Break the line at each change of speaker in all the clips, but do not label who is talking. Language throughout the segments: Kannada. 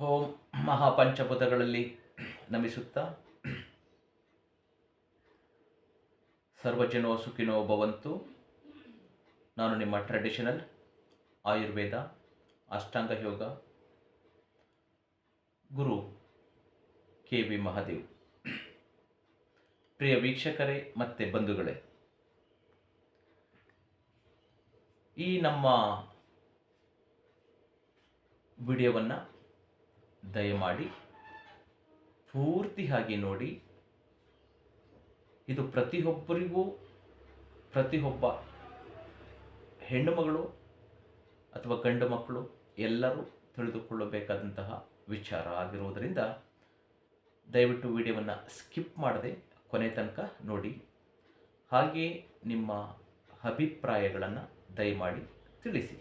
ಓಂ ಮಹಾಪಂಚಭೂತಗಳಲ್ಲಿ ನಮಿಸುತ್ತಾ ಸರ್ವಜನೋ ಸುಖಿನೋ ಭವಂತು. ನಾನು ನಿಮ್ಮ ಟ್ರೆಡಿಷನಲ್ ಆಯುರ್ವೇದ ಅಷ್ಟಾಂಗ ಯೋಗ ಗುರು ಕೆ.ವಿ. ಮಹಾದೇವ್. ಪ್ರಿಯ ವೀಕ್ಷಕರೇ ಮತ್ತು ಬಂಧುಗಳೇ, ಈ ನಮ್ಮ ವಿಡಿಯೋವನ್ನು ದಯಮಾಡಿ ಪೂರ್ತಿಯಾಗಿ ನೋಡಿ. ಇದು ಪ್ರತಿಯೊಬ್ಬರಿಗೂ, ಪ್ರತಿಯೊಬ್ಬ ಹೆಣ್ಣು ಮಗಳು ಅಥವಾ ಗಂಡು ಮಕ್ಕಳು ಎಲ್ಲರೂ ತಿಳಿದುಕೊಳ್ಳಬೇಕಾದಂತಹ ವಿಚಾರ ಆಗಿರುವುದರಿಂದ ದಯವಿಟ್ಟು ವಿಡಿಯೋವನ್ನು ಸ್ಕಿಪ್ ಮಾಡದೆ ಕೊನೆ ತನಕ ನೋಡಿ. ಹಾಗೆಯೇ ನಿಮ್ಮ ಅಭಿಪ್ರಾಯಗಳನ್ನು ದಯಮಾಡಿ ತಿಳಿಸಿ.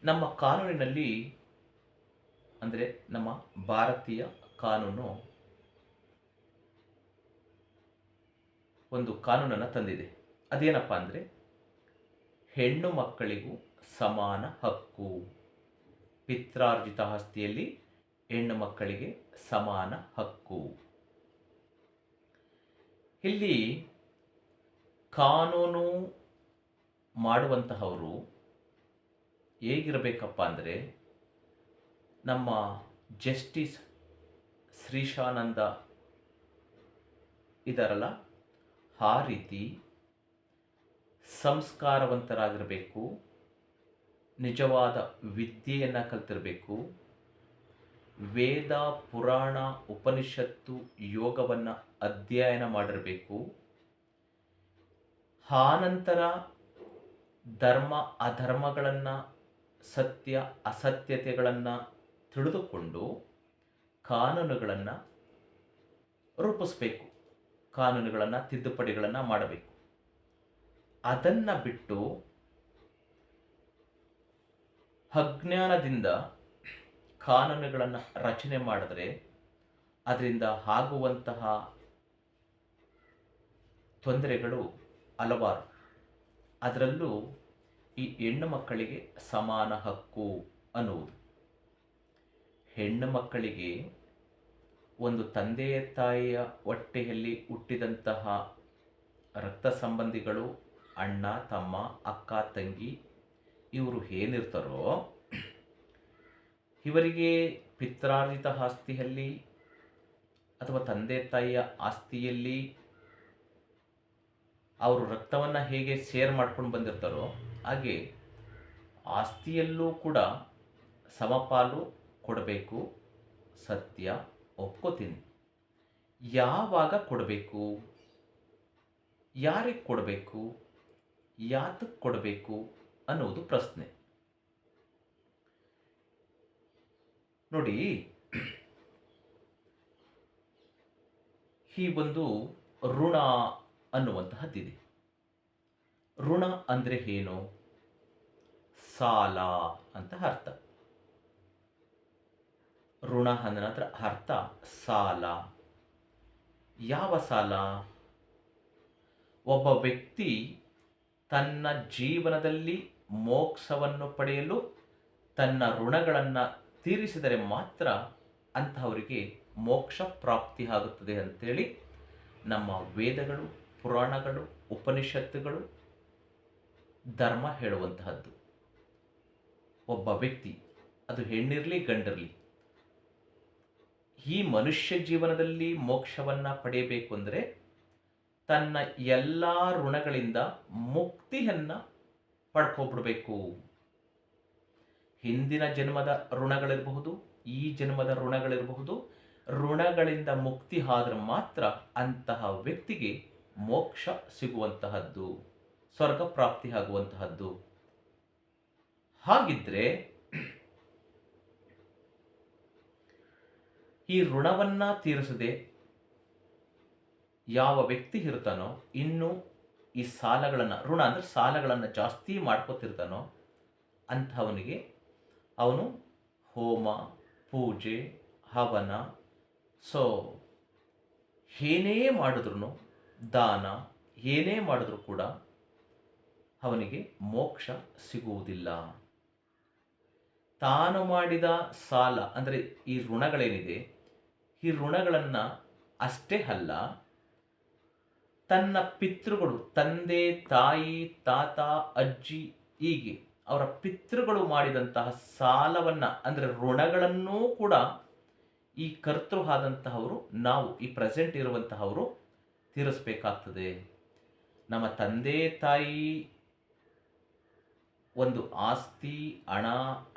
ನಮ್ಮ ಕಾನೂನಿನಲ್ಲಿ, ಅಂದರೆ ನಮ್ಮ ಭಾರತೀಯ ಕಾನೂನು ಒಂದು ಕಾನೂನನ್ನು ತಂದಿದೆ. ಅದೇನಪ್ಪ ಅಂದರೆ, ಹೆಣ್ಣು ಮಕ್ಕಳಿಗೂ ಸಮಾನ ಹಕ್ಕು. ಪಿತ್ರಾರ್ಜಿತ ಆಸ್ತಿಯಲ್ಲಿ ಹೆಣ್ಣು ಮಕ್ಕಳಿಗೆ ಸಮಾನ ಹಕ್ಕು. ಇಲ್ಲಿ ಕಾನೂನು ಮಾಡುವಂತಹವರು ಹೇಗಿರಬೇಕಪ್ಪ ಅಂದರೆ, ನಮ್ಮ ಜಸ್ಟಿಸ್ ಶ್ರೀಶಾನಂದ ಇದರಲ್ಲ, ಆ ರೀತಿ ಸಂಸ್ಕಾರವಂತರಾಗಿರಬೇಕು, ನಿಜವಾದ ವಿದ್ಯೆಯನ್ನು ಕಲ್ತಿರಬೇಕು, ವೇದ ಪುರಾಣ ಉಪನಿಷತ್ತು ಯೋಗವನ್ನು ಅಧ್ಯಯನ ಮಾಡಿರಬೇಕು. ಆನಂತರ ಧರ್ಮ ಅಧರ್ಮಗಳನ್ನು, ಸತ್ಯ ಅಸತ್ಯತೆಗಳನ್ನು ತಿಳಿದುಕೊಂಡು ಕಾನೂನುಗಳನ್ನು ರೂಪಿಸಬೇಕು, ಕಾನೂನುಗಳನ್ನು ತಿದ್ದುಪಡಿಗಳನ್ನು ಮಾಡಬೇಕು. ಅದನ್ನು ಬಿಟ್ಟು ಅಜ್ಞಾನದಿಂದ ಕಾನೂನುಗಳನ್ನು ರಚನೆ ಮಾಡಿದ್ರೆ ಅದರಿಂದ ಆಗುವಂತಹ ತೊಂದರೆಗಳು ಹಲವಾರು. ಅದರಲ್ಲೂ ಈ ಹೆಣ್ಣು ಮಕ್ಕಳಿಗೆ ಸಮಾನ ಹಕ್ಕು ಅನ್ನುವುದು. ಹೆಣ್ಣು ಮಕ್ಕಳಿಗೆ ಒಂದು ತಂದೆಯ ತಾಯಿಯ ಹೊಟ್ಟೆಯಲ್ಲಿ ಹುಟ್ಟಿದಂತಹ ರಕ್ತ ಸಂಬಂಧಿಗಳು, ಅಣ್ಣ ತಮ್ಮ, ಅಕ್ಕ ತಂಗಿ, ಇವರು ಏನಿರ್ತಾರೋ ಇವರಿಗೆ ಪಿತ್ರಾರ್ಜಿತ ಆಸ್ತಿಯಲ್ಲಿ ಅಥವಾ ತಂದೆ ತಾಯಿಯ ಆಸ್ತಿಯಲ್ಲಿ ಅವರು ರಕ್ತವನ್ನು ಹೇಗೆ ಶೇರ್ ಮಾಡ್ಕೊಂಡು ಬಂದಿರ್ತಾರೋ ಹಾಗೆ ಆಸ್ತಿಯಲ್ಲೂ ಕೂಡ ಸಮಪಾಲು ಕೊಡಬೇಕು. ಸತ್ಯ, ಒಪ್ಕೋತೀನಿ. ಯಾವಾಗ ಕೊಡಬೇಕು, ಯಾರಿಗೆ ಕೊಡಬೇಕು, ಯಾತಕ್ಕೆ ಕೊಡಬೇಕು ಅನ್ನೋದು ಪ್ರಶ್ನೆ. ನೋಡಿ, ಈ ಒಂದು ಋಣ ಅನ್ನುವಂತಹದ್ದಿದೆ. ಋಣ ಅಂದರೆ ಏನು? ಸಾಲ ಅಂತ ಅರ್ಥ. ಋಣ ಅನ್ನೋದ್ರ ಅರ್ಥ ಸಾಲ. ಯಾವ ಸಾಲ? ಒಬ್ಬ ವ್ಯಕ್ತಿ ತನ್ನ ಜೀವನದಲ್ಲಿ ಮೋಕ್ಷವನ್ನು ಪಡೆಯಲು ತನ್ನ ಋಣಗಳನ್ನು ತೀರಿಸಿದರೆ ಮಾತ್ರ ಅಂತಹವರಿಗೆ ಮೋಕ್ಷ ಪ್ರಾಪ್ತಿ ಆಗುತ್ತದೆ ಅಂತೇಳಿ ನಮ್ಮ ವೇದಗಳು, ಪುರಾಣಗಳು, ಉಪನಿಷತ್ತುಗಳು, ಧರ್ಮ ಹೇಳುವಂತಹದ್ದು. ಒಬ್ಬ ವ್ಯಕ್ತಿ, ಅದು ಹೆಣ್ಣಿರಲಿ ಗಂಡಿರಲಿ, ಈ ಮನುಷ್ಯ ಜೀವನದಲ್ಲಿ ಮೋಕ್ಷವನ್ನು ಪಡೆಯಬೇಕು ಅಂದರೆ ತನ್ನ ಎಲ್ಲ ಋಣಗಳಿಂದ ಮುಕ್ತಿಯನ್ನು ಪಡ್ಕೊಬಿಡಬೇಕು. ಹಿಂದಿನ ಜನ್ಮದ ಋಣಗಳಿರಬಹುದು, ಈ ಜನ್ಮದ ಋಣಗಳಿರಬಹುದು. ಋಣಗಳಿಂದ ಮುಕ್ತಿ ಆದ್ರೆ ಮಾತ್ರ ಅಂತಹ ವ್ಯಕ್ತಿಗೆ ಮೋಕ್ಷ ಸಿಗುವಂತಹದ್ದು, ಸ್ವರ್ಗ ಪ್ರಾಪ್ತಿ ಆಗುವಂತಹದ್ದು. ಹಾಗಿದ್ರೆ ಈ ಋಣವನ್ನ ತೀರಿಸದೆ ಯಾವ ವ್ಯಕ್ತಿ ಇರ್ತಾನೋ, ಇನ್ನು ಈ ಸಾಲಗಳನ್ನು, ಋಣ ಅಂದರೆ ಸಾಲಗಳನ್ನು ಜಾಸ್ತಿ ಮಾಡ್ಕೋತಿರ್ತಾನೋ ಅಂಥವನಿಗೆ ಅವನು ಹೋಮ, ಪೂಜೆ, ಹವನ, ಏನೇ ಮಾಡಿದ್ರು, ದಾನ ಏನೇ ಮಾಡಿದ್ರೂ ಕೂಡ ಅವನಿಗೆ ಮೋಕ್ಷ ಸಿಗುವುದಿಲ್ಲ. ತಾನು ಮಾಡಿದ ಸಾಲ ಅಂದರೆ ಈ ಋಣಗಳೇನಿದೆ, ಈ ಋಣಗಳನ್ನು ಅಷ್ಟೇ ಅಲ್ಲ, ತನ್ನ ಪಿತೃಗಳು ತಂದೆ, ತಾಯಿ, ತಾತ, ಅಜ್ಜಿ, ಹೀಗೆ ಅವರ ಪಿತೃಗಳು ಮಾಡಿದಂತಹ ಸಾಲವನ್ನು ಅಂದರೆ ಋಣಗಳನ್ನೂ ಕೂಡ ಈ ಕರ್ತೃ ಆದಂತಹವರು, ನಾವು ಈ ಪ್ರೆಸೆಂಟ್ ಇರುವಂತಹವರು ತೀರಿಸಬೇಕಾಗ್ತದೆ. ನಮ್ಮ ತಂದೆ ತಾಯಿ ಒಂದು ಆಸ್ತಿ, ಹಣ,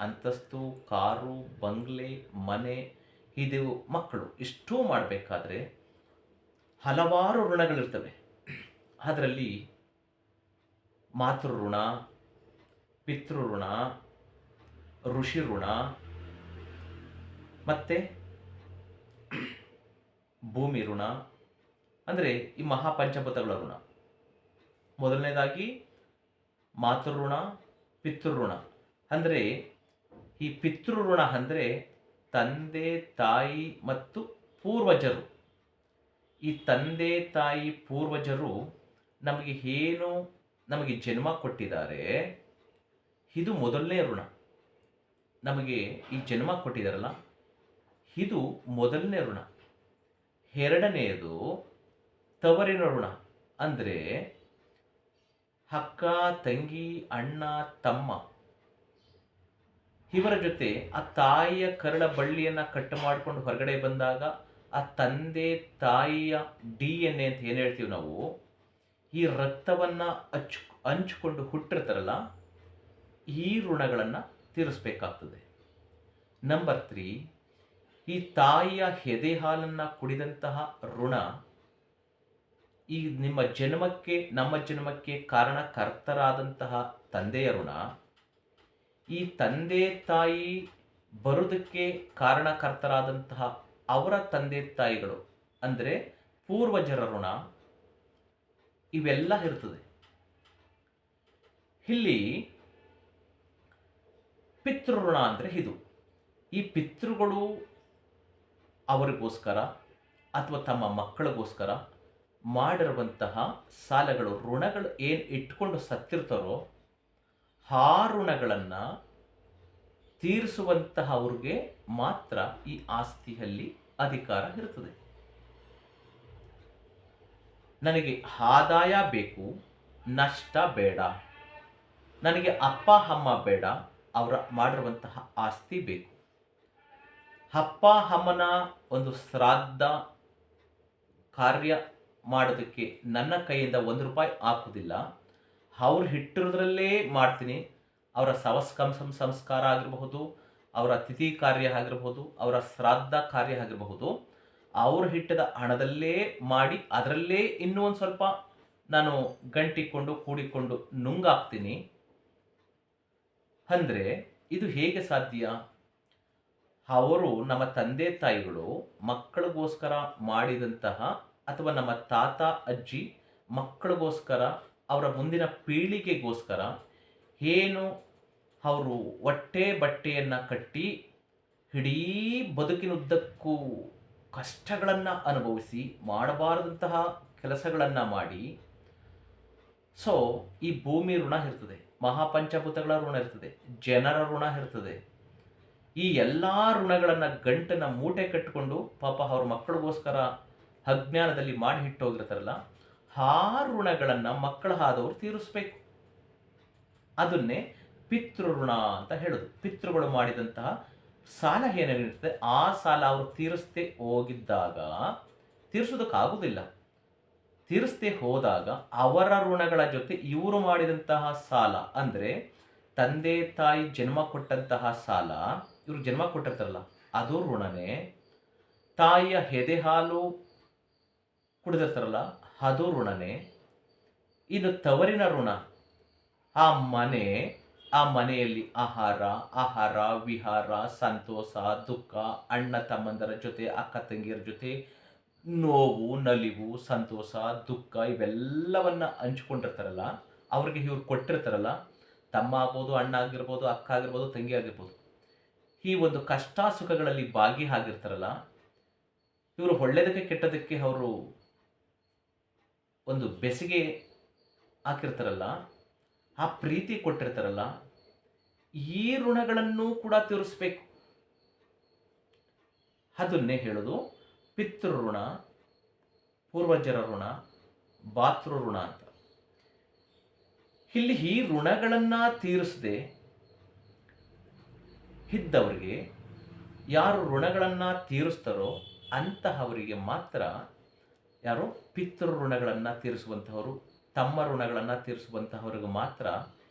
ಅಂತಸ್ತು, ಕಾರು, ಬಂಗ್ಲೆ, ಮನೆ, ಇದು ಮಕ್ಕಳು ಇಷ್ಟೂ ಮಾಡಬೇಕಾದ್ರೆ ಹಲವಾರು ಋಣಗಳಿರ್ತವೆ. ಅದರಲ್ಲಿ ಮಾತೃ ಋಣ, ಪಿತೃ ಋಣ, ಋಷಿ ಋಣ, ಮತ್ತು ಭೂಮಿ ಋಣ, ಅಂದರೆ ಈ ಮಹಾಪಂಚಭೂತಗಳ ಋಣ. ಮೊದಲನೇದಾಗಿ ಮಾತೃಋಣ, ಪಿತೃಋಣ. ಅಂದರೆ ಈ ಪಿತೃಋಣ ಅಂದರೆ ತಂದೆ ತಾಯಿ ಮತ್ತು ಪೂರ್ವಜರು. ಈ ತಂದೆ ತಾಯಿ ಪೂರ್ವಜರು ನಮಗೆ ಏನು ನಮಗೆ ಜನ್ಮ ಕೊಟ್ಟಿದ್ದಾರೆ, ಇದು ಮೊದಲನೇ ಋಣ. ನಮಗೆ ಈ ಜನ್ಮ ಕೊಟ್ಟಿದ್ದಾರಲ್ಲ, ಇದು ಮೊದಲನೇ ಋಣ. ಎರಡನೆಯದು ತವರಿನ ಋಣ. ಅಂದರೆ ಅಕ್ಕ, ತಂಗಿ, ಅಣ್ಣ, ತಮ್ಮ ಇವರ ಜೊತೆ ಆ ತಾಯಿಯ ಕರಳ ಬಳ್ಳಿಯನ್ನು ಕಟ್ಟು ಮಾಡಿಕೊಂಡು ಹೊರಗಡೆ ಬಂದಾಗ ಆ ತಂದೆ ತಾಯಿಯ DNA ಅಂತ ಏನು ಹೇಳ್ತೀವಿ ನಾವು, ಈ ರಕ್ತವನ್ನು ಹಂಚಿಕೊಂಡು ಹುಟ್ಟಿರ್ತಾರಲ್ಲ, ಈ ಋಣಗಳನ್ನು ತೀರಿಸಬೇಕಾಗ್ತದೆ. ನಂಬರ್ 3, ಈ ತಾಯಿಯ ಎದೆ ಹಾಲನ್ನು ಕುಡಿದಂತಹ ಋಣ, ಈ ನಿಮ್ಮ ಜನ್ಮಕ್ಕೆ ನಮ್ಮ ಜನ್ಮಕ್ಕೆ ಕಾರಣಕರ್ತರಾದಂತಹ ತಂದೆಯ ಋಣ, ಈ ತಂದೆ ತಾಯಿ ಬರುವುದಕ್ಕೆ ಕಾರಣಕರ್ತರಾದಂತಹ ಅವರ ತಂದೆ ತಾಯಿಗಳು ಅಂದರೆ ಪೂರ್ವಜರ ಋಣ, ಇವೆಲ್ಲ ಇರ್ತದೆ. ಇಲ್ಲಿ ಪಿತೃಋಣ ಅಂದರೆ ಇದು. ಈ ಪಿತೃಗಳು ಅವರಿಗೋಸ್ಕರ ಅಥವಾ ತಮ್ಮ ಮಕ್ಕಳಿಗೋಸ್ಕರ ಮಾಡಿರುವಂತಹ ಸಾಲಗಳು, ಋಣಗಳು ಏನು ಇಟ್ಕೊಂಡು ಸತ್ತಿರ್ತಾರೋ ಆ ಋಣಗಳನ್ನು ತೀರಿಸುವಂತಹ ಅವ್ರಿಗೆ ಮಾತ್ರ ಈ ಆಸ್ತಿಯಲ್ಲಿ ಅಧಿಕಾರ ಇರುತ್ತದೆ. ನನಗೆ ಆದಾಯ ಬೇಕು, ನಷ್ಟ ಬೇಡ. ನನಗೆ ಅಪ್ಪ ಅಮ್ಮ ಬೇಡ, ಅವರ ಮಾಡಿರುವಂತಹ ಆಸ್ತಿ ಬೇಕು. ಅಪ್ಪ ಅಮ್ಮನ ಒಂದು ಶ್ರಾದ್ದ ಕಾರ್ಯ ಮಾಡೋದಕ್ಕೆ ನನ್ನ ಕೈಯಿಂದ ₹1 ಹಾಕುವುದಿಲ್ಲ. ಅವ್ರು ಇಟ್ಟಿರೋದ್ರಲ್ಲೇ ಮಾಡ್ತೀನಿ. ಅವರ ಸಂಸ್ಕಾರ ಆಗಿರಬಹುದು, ಅವರ ತಿಥಿ ಕಾರ್ಯ ಆಗಿರಬಹುದು, ಅವರ ಶ್ರಾದ್ದ ಕಾರ್ಯ ಆಗಿರಬಹುದು, ಅವ್ರು ಹಿಟ್ಟಿದ ಹಣದಲ್ಲೇ ಮಾಡಿ ಅದರಲ್ಲೇ ಇನ್ನೂ ಒಂದು ಸ್ವಲ್ಪ ನಾನು ಗಂಟಿಕೊಂಡು ಕೂಡಿಕೊಂಡು ನುಂಗಾಕ್ತೀನಿ. ಅಂದರೆ ಇದು ಹೇಗೆ ಸಾಧ್ಯ? ಅವರು ನಮ್ಮ ತಂದೆ ತಾಯಿಗಳು ಮಕ್ಕಳಿಗೋಸ್ಕರ ಮಾಡಿದಂತಹ ಅಥವಾ ನಮ್ಮ ತಾತ ಅಜ್ಜಿ ಮಕ್ಕಳಿಗೋಸ್ಕರ ಅವರ ಮುಂದಿನ ಪೀಳಿಗೆಗೋಸ್ಕರ ಏನು ಅವರು ಹೊಟ್ಟೆ ಬಟ್ಟೆಯನ್ನು ಕಟ್ಟಿ ಇಡೀ ಬದುಕಿನುದ್ದಕ್ಕೂ ಕಷ್ಟಗಳನ್ನು ಅನುಭವಿಸಿ ಮಾಡಬಾರದಂತಹ ಕೆಲಸಗಳನ್ನು ಮಾಡಿ, ಸೊ ಈ ಭೂಮಿ ಋಣ ಇರ್ತದೆ, ಮಹಾಪಂಚಭೂತಗಳ ಋಣ ಇರ್ತದೆ, ಜನರ ಋಣ ಇರ್ತದೆ. ಈ ಎಲ್ಲ ಋಣಗಳನ್ನು ಗಂಟನ್ನು ಮೂಟೆ ಕಟ್ಟಿಕೊಂಡು ಪಾಪ ಅವ್ರ ಮಕ್ಕಳಿಗೋಸ್ಕರ ಅಜ್ಞಾನದಲ್ಲಿ ಮಾಡಿ ಇಟ್ಟೋಗಿರ್ತಾರಲ್ಲ, ಆ ಋಣಗಳನ್ನು ಮಕ್ಕಳ ಆದವರು ತೀರಿಸ್ಬೇಕು. ಅದನ್ನೇ ಪಿತೃಋಣ ಅಂತ ಹೇಳೋದು. ಪಿತೃಗಳು ಮಾಡಿದಂತಹ ಸಾಲ ಏನೇನಿರ್ತದೆ ಆ ಸಾಲ ಅವರು ತೀರಿಸದೆ ಹೋಗಿದ್ದಾಗ, ತೀರಿಸೋದಕ್ಕಾಗೋದಿಲ್ಲ, ತೀರಿಸದೆ ಹೋದಾಗ ಅವರ ಋಣಗಳ ಜೊತೆ ಇವರು ಮಾಡಿದಂತಹ ಸಾಲ ಅಂದರೆ ತಂದೆ ತಾಯಿ ಜನ್ಮ ಕೊಟ್ಟಂತಹ ಸಾಲ, ಇವರು ಜನ್ಮ ಕೊಟ್ಟಿರ್ತಾರಲ್ಲ ಅದು ಋಣನೇ. ತಾಯಿಯ ಎದೆ ಹಾಲು ಕುಡಿದಿರ್ತಾರಲ್ಲ ಅದು ಋಣನೇ. ಇನ್ನು ತವರಿನ ಋಣ, ಆ ಮನೆಯಲ್ಲಿ ಆಹಾರ ವಿಹಾರ, ಸಂತೋಷ ದುಃಖ, ಅಣ್ಣ ತಮ್ಮಂದರ ಜೊತೆ ಅಕ್ಕ ತಂಗಿಯರ ಜೊತೆ ನೋವು ನಲಿವು ಸಂತೋಷ ದುಃಖ ಇವೆಲ್ಲವನ್ನ ಹಂಚ್ಕೊಂಡಿರ್ತಾರಲ್ಲ, ಅವ್ರಿಗೆ ಇವ್ರು ಕೊಟ್ಟಿರ್ತಾರಲ್ಲ, ತಮ್ಮ ಆಗ್ಬೋದು, ಅಣ್ಣ ಆಗಿರ್ಬೋದು, ಅಕ್ಕ ಆಗಿರ್ಬೋದು, ತಂಗಿ ಆಗಿರ್ಬೋದು, ಈ ಒಂದು ಕಷ್ಟ ಸುಖಗಳಲ್ಲಿ ಭಾಗಿಯಾಗಿರ್ತಾರಲ್ಲ, ಇವರು ಒಳ್ಳೆಯದಕ್ಕೆ ಕೆಟ್ಟದಕ್ಕೆ ಅವರು ಒಂದು ಬೆಸಿಗೆ ಹಾಕಿರ್ತಾರಲ್ಲ, ಆ ಪ್ರೀತಿ ಕೊಟ್ಟಿರ್ತಾರಲ್ಲ, ಈ ಋಣಗಳನ್ನು ಕೂಡ ತೀರಿಸ್ಬೇಕು. ಅದನ್ನೇ ಹೇಳೋದು ಪಿತೃಋಣ, ಪೂರ್ವಜರ ಋಣ, ಭಾತೃ ಋಣ ಅಂತ. ಇಲ್ಲಿ ಈ ಋಣಗಳನ್ನು ತೀರಿಸದೆ ಇದ್ದವರಿಗೆ, ಯಾರು ಋಣಗಳನ್ನು ತೀರಿಸ್ತಾರೋ ಅಂತಹವರಿಗೆ ಮಾತ್ರ, ಯಾರು ಪಿತೃ ಋಣಗಳನ್ನು ತೀರಿಸುವಂತಹವರು, ತಮ್ಮ ಋಣಗಳನ್ನು ತೀರಿಸುವಂತಹವ್ರಿಗೆ ಮಾತ್ರ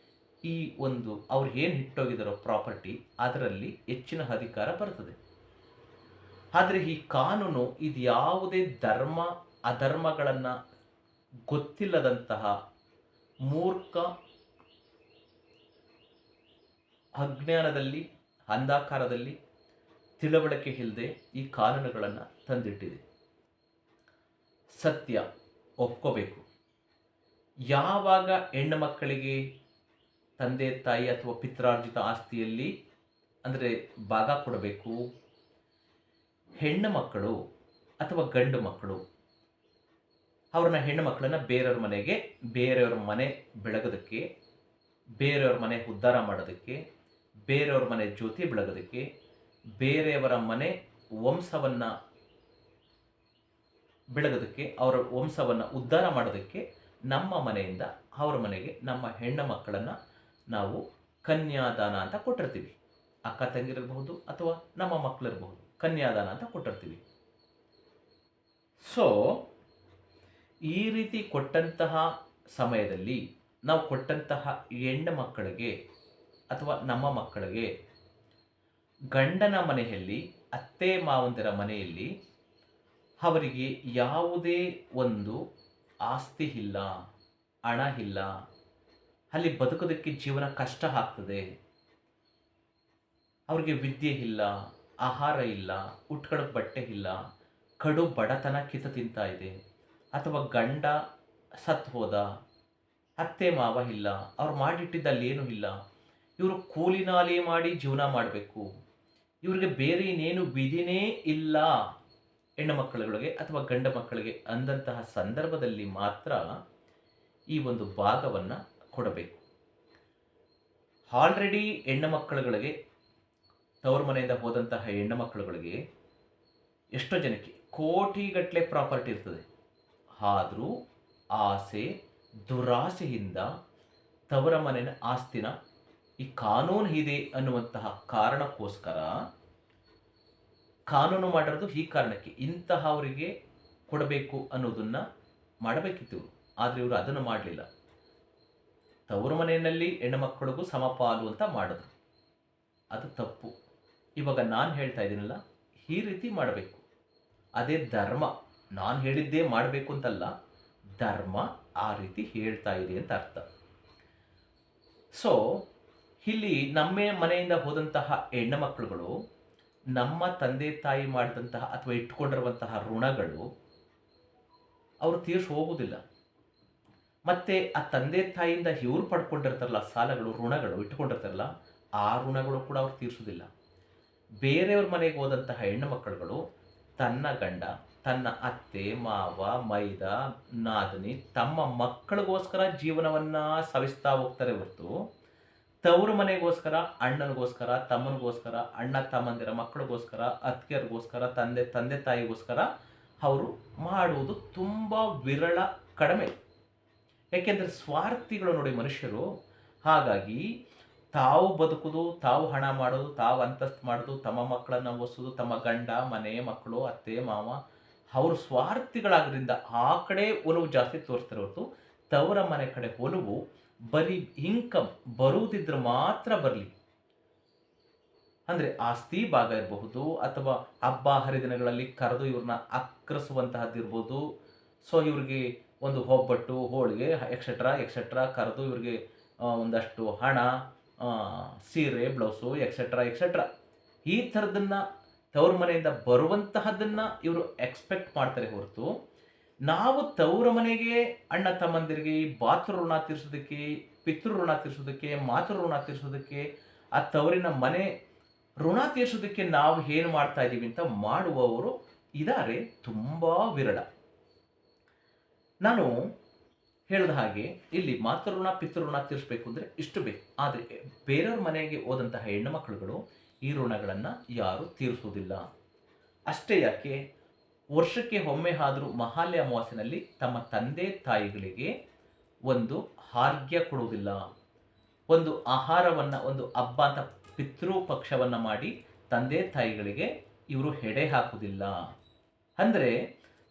ಈ ಒಂದು ಅವ್ರು ಏನು ಇಟ್ಟೋಗಿದ್ದಾರೋ ಪ್ರಾಪರ್ಟಿ ಅದರಲ್ಲಿ ಹೆಚ್ಚಿನ ಅಧಿಕಾರ ಬರ್ತದೆ. ಆದರೆ ಈ ಕಾನೂನು ಇದು ಯಾವುದೇ ಧರ್ಮ ಅಧರ್ಮಗಳನ್ನು ಗೊತ್ತಿಲ್ಲದಂತಹ ಮೂರ್ಖ, ಅಜ್ಞಾನದಲ್ಲಿ, ಅಂಧಕಾರದಲ್ಲಿ, ತಿಳುವಳಿಕೆ ಇಲ್ಲದೆ ಈ ಕಾನೂನುಗಳನ್ನು ತಂದಿಟ್ಟಿದೆ. ಸತ್ಯ ಒಪ್ಕೋಬೇಕು. ಯಾವಾಗ ಹೆಣ್ಣು ಮಕ್ಕಳಿಗೆ ತಂದೆ ತಾಯಿ ಅಥವಾ ಪಿತ್ರಾರ್ಜಿತ ಆಸ್ತಿಯಲ್ಲಿ ಅಂದರೆ ಭಾಗ ಕೊಡಬೇಕು, ಹೆಣ್ಣು ಮಕ್ಕಳು ಅಥವಾ ಗಂಡು ಮಕ್ಕಳು ಅವ್ರನ್ನ ಹೆಣ್ಣು ಮಕ್ಕಳನ್ನು ಬೇರೆಯವ್ರ ಮನೆ ಬೆಳಗೋದಕ್ಕೆ, ಬೇರೆಯವ್ರ ಮನೆ ಉದ್ಧಾರ ಮಾಡೋದಕ್ಕೆ, ಬೇರೆಯವ್ರ ಮನೆ ಜ್ಯೋತಿ ಬೆಳಗೋದಕ್ಕೆ, ಬೇರೆಯವರ ಮನೆ ವಂಶವನ್ನು ಬೆಳಗೋದಕ್ಕೆ, ಅವರ ವಂಶವನ್ನು ಉದ್ಧಾರ ಮಾಡೋದಕ್ಕೆ ನಮ್ಮ ಮನೆಯಿಂದ ಅವರ ಮನೆಗೆ ನಮ್ಮ ಹೆಣ್ಣು ಮಕ್ಕಳನ್ನು ನಾವು ಕನ್ಯಾದಾನ ಅಂತ ಕೊಟ್ಟಿರ್ತೀವಿ. ಅಕ್ಕ ತಂಗಿರಬಹುದು ಅಥವಾ ನಮ್ಮ ಮಕ್ಕಳಿರಬಹುದು, ಕನ್ಯಾದಾನ ಅಂತ ಕೊಟ್ಟಿರ್ತೀವಿ. ಸೊ ಈ ರೀತಿ ಕೊಟ್ಟಂತಹ ಸಮಯದಲ್ಲಿ ನಾವು ಕೊಟ್ಟಂತಹ ಹೆಣ್ಣು ಮಕ್ಕಳಿಗೆ ಅಥವಾ ನಮ್ಮ ಮಕ್ಕಳಿಗೆ ಗಂಡನ ಮನೆಯಲ್ಲಿ, ಅತ್ತೆ ಮಾವಂದಿರ ಮನೆಯಲ್ಲಿ ಅವರಿಗೆ ಯಾವುದೇ ಒಂದು ಆಸ್ತಿ ಇಲ್ಲ, ಹಣ ಇಲ್ಲ, ಅಲ್ಲಿ ಬದುಕೋದಕ್ಕೆ ಜೀವನ ಕಷ್ಟ ಆಗ್ತದೆ, ಅವ್ರಿಗೆ ವಿದ್ಯೆ ಇಲ್ಲ, ಆಹಾರ ಇಲ್ಲ, ಉಟ್ಕೊಳ್ಳೋಕೆ ಬಟ್ಟೆ ಇಲ್ಲ, ಕಡು ಬಡತನ ಕಿತ್ತು ತಿಂತಾ ಇದೆ, ಅಥವಾ ಗಂಡ ಸತ್ತು ಹೋದ, ಅತ್ತೆ ಮಾವ ಇಲ್ಲ, ಅವ್ರು ಮಾಡಿಟ್ಟಿದ್ದಲ್ಲಿ ಏನೂ ಇಲ್ಲ, ಇವರು ಕೂಲಿನಾಲಿ ಮಾಡಿ ಜೀವನ ಮಾಡಬೇಕು, ಇವ್ರಿಗೆ ಬೇರೆ ಇನ್ನೇನು ವಿಧಿನೇ ಇಲ್ಲ ಹೆಣ್ಣು ಮಕ್ಕಳುಗಳಿಗೆ ಅಥವಾ ಗಂಡ ಮಕ್ಕಳಿಗೆ ಅಂದಂತಹ ಸಂದರ್ಭದಲ್ಲಿ ಮಾತ್ರ ಈ ಒಂದು ಭಾಗವನ್ನು ಕೊಡಬೇಕು. ಆಲ್ರೆಡಿ ಹೆಣ್ಣು ಮಕ್ಕಳುಗಳಿಗೆ, ತವರು ಮನೆಯಿಂದ ಹೋದಂತಹ ಹೆಣ್ಣು ಮಕ್ಕಳುಗಳಿಗೆ ಎಷ್ಟೋ ಜನಕ್ಕೆ ಕೋಟಿಗಟ್ಟಲೆ ಪ್ರಾಪರ್ಟಿ ಇರ್ತದೆ. ಆದರೂ ಆಸೆ, ದುರಾಸೆಯಿಂದ ತವರ ಮನೆಯ ಆಸ್ತಿನ ಈ ಕಾನೂನು ಇದೆ ಅನ್ನುವಂತಹ ಕಾರಣಕ್ಕೋಸ್ಕರ ಕಾನೂನು ಮಾಡಿರೋದು. ಈ ಕಾರಣಕ್ಕೆ ಇಂತಹವರಿಗೆ ಕೊಡಬೇಕು ಅನ್ನೋದನ್ನು ಮಾಡಬೇಕಿತ್ತು, ಆದರೆ ಇವರು ಅದನ್ನು ಮಾಡಲಿಲ್ಲ. ತವರು ಮನೆಯಲ್ಲಿ ಹೆಣ್ಣು ಮಕ್ಕಳಿಗೂ ಸಮಪಾಲು ಅಂತ ಮಾಡಿದ್ರು. ಅದು ತಪ್ಪು. ಇವಾಗ ನಾನು ಹೇಳ್ತಾ ಇದ್ದೀನಲ್ಲ, ಈ ರೀತಿ ಮಾಡಬೇಕು. ಅದೇ ಧರ್ಮ. ನಾನು ಹೇಳಿದ್ದೇ ಮಾಡಬೇಕು ಅಂತಲ್ಲ, ಧರ್ಮ ಆ ರೀತಿ ಹೇಳ್ತಾ ಇದೆ ಅಂತ ಅರ್ಥ. ಸೊ ಇಲ್ಲಿ ನಮ್ಮ ಮನೆಯಿಂದ ಹೋದಂತಹ ಹೆಣ್ಣು ಮಕ್ಕಳುಗಳು ನಮ್ಮ ತಂದೆ ತಾಯಿ ಮಾಡಿದಂತಹ ಅಥವಾ ಇಟ್ಕೊಂಡಿರುವಂತಹ ಋಣಗಳು ಅವರು ತೀರ್ಸಿ ಹೋಗುವುದಿಲ್ಲ. ಮತ್ತು ಆ ತಂದೆ ತಾಯಿಯಿಂದ ಇವರು ಪಡ್ಕೊಂಡಿರ್ತಾರಲ್ಲ ಸಾಲಗಳು, ಋಣಗಳು ಇಟ್ಕೊಂಡಿರ್ತಾರಲ್ಲ, ಆ ಋಣಗಳು ಕೂಡ ಅವ್ರು ತೀರಿಸೋದಿಲ್ಲ. ಬೇರೆಯವ್ರ ಮನೆಗೆ ಹೋದಂತಹ ಹೆಣ್ಣು ಮಕ್ಕಳುಗಳು ತನ್ನ ಗಂಡ, ತನ್ನ ಅತ್ತೆ ಮಾವ, ಮೈದ, ನಾದಿನಿ, ತಮ್ಮ ಮಕ್ಕಳಿಗೋಸ್ಕರ ಜೀವನವನ್ನು ಸವಿಸ್ತಾ ಹೋಗ್ತಾರೆ ಹೊರತು ತವರು ಮನೆಗೋಸ್ಕರ, ಅಣ್ಣನಿಗೋಸ್ಕರ, ತಮ್ಮನಿಗೋಸ್ಕರ, ಅಣ್ಣ ತಮ್ಮಂದಿರ ಮಕ್ಕಳಿಗೋಸ್ಕರ, ಅತ್ತಿಗೆಯರಿಗೋಸ್ಕರ, ತಂದೆ ತಾಯಿಗೋಸ್ಕರ ಅವರು ಮಾಡುವುದು ತುಂಬ ವಿರಳ, ಕಡಿಮೆ. ಯಾಕೆಂದರೆ ಸ್ವಾರ್ಥಿಗಳು ನೋಡಿ ಮನುಷ್ಯರು. ಹಾಗಾಗಿ ತಾವು ಬದುಕೋದು, ತಾವು ಹಣ ಮಾಡೋದು, ತಾವು ಅಂತಸ್ತು ಮಾಡೋದು, ತಮ್ಮ ಮಕ್ಕಳನ್ನು ಓದಿಸೋದು, ತಮ್ಮ ಗಂಡ, ಮನೆ, ಮಕ್ಕಳು, ಅತ್ತೆ ಮಾವ, ಅವರು ಸ್ವಾರ್ಥಿಗಳಾದ್ರಿಂದ ಆ ಕಡೆ ಒಲವು ಜಾಸ್ತಿ ತೋರಿಸ್ತಾರೆ ಹೊರತು ತವರ ಮನೆ ಕಡೆ ಒಲವು ಬರೀ ಇನ್ಕಮ್ ಬರುವುದಿದ್ರೆ ಮಾತ್ರ ಬರಲಿ. ಅಂದರೆ ಆಸ್ತಿ ಭಾಗ ಇರಬಹುದು, ಅಥವಾ ಹಬ್ಬ ಹರಿದಿನಗಳಲ್ಲಿ ಕರೆದು ಇವ್ರನ್ನ ಅಕ್ಕರಿಸುವಂತಹದ್ದಿರ್ಬೋದು. ಸೊ ಇವ್ರಿಗೆ ಒಂದು ಒಬ್ಬಟ್ಟು, ಹೋಳಿಗೆ, ಎಕ್ಸೆಟ್ರಾ ಕರೆದು ಇವ್ರಿಗೆ ಒಂದಷ್ಟು ಹಣ, ಸೀರೆ, ಬ್ಲೌಸು, ಎಕ್ಸೆಟ್ರಾ ಈ ಥರದನ್ನು ತವ್ರ ಮನೆಯಿಂದ ಬರುವಂತಹದ್ದನ್ನು ಇವರು ಎಕ್ಸ್ಪೆಕ್ಟ್ ಮಾಡ್ತಾರೆ ಹೊರತು ನಾವು ತವ್ರ ಮನೆಗೆ ಅಣ್ಣ ತಮ್ಮಂದಿರಿಗೆ ಭಾತೃ ಋಣ ತೀರಿಸೋದಕ್ಕೆ, ಪಿತೃ ಋಣ ತೀರಿಸೋದಕ್ಕೆ, ಮಾತೃ ಋಣ ತೀರಿಸೋದಕ್ಕೆ, ಆ ತವರಿನ ಮನೆ ಋಣ ತೀರಿಸೋದಕ್ಕೆ ನಾವು ಏನು ಮಾಡ್ತಾ ಇದ್ದೀವಿ ಅಂತ ಮಾಡುವವರು ಇದ್ದಾರೆ, ತುಂಬ ವಿರಳ. ನಾನು ಹೇಳಿದ ಹಾಗೆ ಇಲ್ಲಿ ಮಾತೃ ಋಣ ಪಿತೃ ಋಣ ತೀರಿಸಬೇಕು ಅಂದರೆ ಇಷ್ಟು ಬೇಕು. ಆದರೆ ಬೇರೆಯವ್ರ ಮನೆಗೆ ಹೋದಂತಹ ಹೆಣ್ಣು ಮಕ್ಕಳುಗಳು ಈ ಋಣಗಳನ್ನು ಯಾರು ತೀರಿಸುವುದಿಲ್ಲ. ಅಷ್ಟೇ ಯಾಕೆ, ವರ್ಷಕ್ಕೆ ಒಮ್ಮೆ ಆದರೂ ಮಹಾಲಯ ಅಮಾವಾಸ್ಯೆಯಲ್ಲಿ ತಮ್ಮ ತಂದೆ ತಾಯಿಗಳಿಗೆ ಒಂದು ಆರ್ಘ್ಯ ಕೊಡುವುದಿಲ್ಲ, ಒಂದು ಆಹಾರವನ್ನು, ಒಂದು ಹಬ್ಬ ಅಂತ ಪಿತೃ ಪಕ್ಷವನ್ನು ಮಾಡಿ ತಂದೆ ತಾಯಿಗಳಿಗೆ ಇವರು ಎಡೆ ಹಾಕುವುದಿಲ್ಲ. ಅಂದರೆ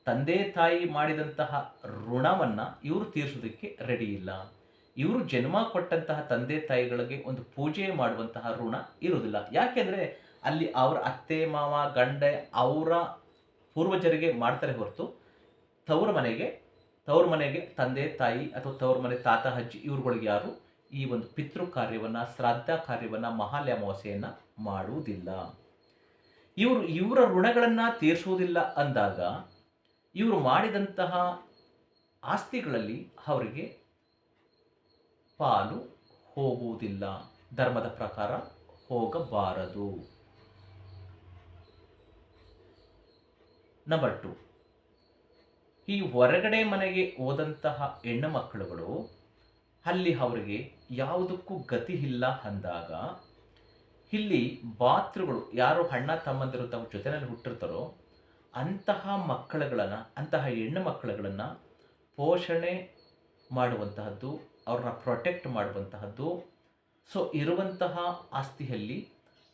ತಂದೆ ತಾಯಿ ಮಾಡಿದಂತಹ ಋಣವನ್ನು ಇವರು ತೀರಿಸೋದಕ್ಕೆ ರೆಡಿ ಇಲ್ಲ. ಇವರು ಜನ್ಮ ಕೊಟ್ಟಂತಹ ತಂದೆ ತಾಯಿಗಳಿಗೆ ಒಂದು ಪೂಜೆ ಮಾಡುವಂತಹ ಋಣ ಇರುವುದಿಲ್ಲ. ಯಾಕೆಂದರೆ ಅಲ್ಲಿ ಅವರ ಅತ್ತೆ ಮಾವ ಗಂಡ ಅವರ ಪೂರ್ವಜರಿಗೆ ಮಾಡ್ತಾರೆ ಹೊರತು ತವರು ಮನೆಗೆ ತಂದೆ ತಾಯಿ ಅಥವಾ ತವರು ಮನೆ ತಾತ ಅಜ್ಜಿ ಇವ್ರುಗಳಿಗೆ ಯಾರು ಈ ಒಂದು ಪಿತೃ ಕಾರ್ಯವನ್ನು, ಶ್ರಾದ್ದ ಕಾರ್ಯವನ್ನು, ಮಹಾಲಯ ಅಮಾವಾಸ್ಯೆಯನ್ನು ಮಾಡುವುದಿಲ್ಲ. ಇವರ ಋಣಗಳನ್ನು ತೀರಿಸುವುದಿಲ್ಲ ಅಂದಾಗ ಇವರು ಮಾಡಿದಂತಹ ಆಸ್ತಿಗಳಲ್ಲಿ ಅವರಿಗೆ ಪಾಲು ಹೋಗುವುದಿಲ್ಲ. ಧರ್ಮದ ಪ್ರಕಾರ ಹೋಗಬಾರದು. ನಂಬರ್ 2, ಈ ಹೊರಗಡೆ ಮನೆಗೆ ಹೋದಂತಹ ಹೆಣ್ಣು ಮಕ್ಕಳುಗಳು ಅಲ್ಲಿ ಅವರಿಗೆ ಯಾವುದಕ್ಕೂ ಗತಿ ಇಲ್ಲ ಅಂದಾಗ ಇಲ್ಲಿ ಬಾತೃಗಳು ಯಾರು ಅಣ್ಣ ತಮ್ಮಂದಿರು ತಮ್ಮ ಜೊತೆಯಲ್ಲಿ ಹುಟ್ಟಿರ್ತಾರೋ ಅಂತಹ ಮಕ್ಕಳುಗಳನ್ನು, ಅಂತಹ ಹೆಣ್ಣು ಮಕ್ಕಳುಗಳನ್ನು ಪೋಷಣೆ ಮಾಡುವಂತಹದ್ದು, ಅವ್ರನ್ನ ಪ್ರೊಟೆಕ್ಟ್ ಮಾಡುವಂತಹದ್ದು. ಸೊ ಇರುವಂತಹ ಆಸ್ತಿಯಲ್ಲಿ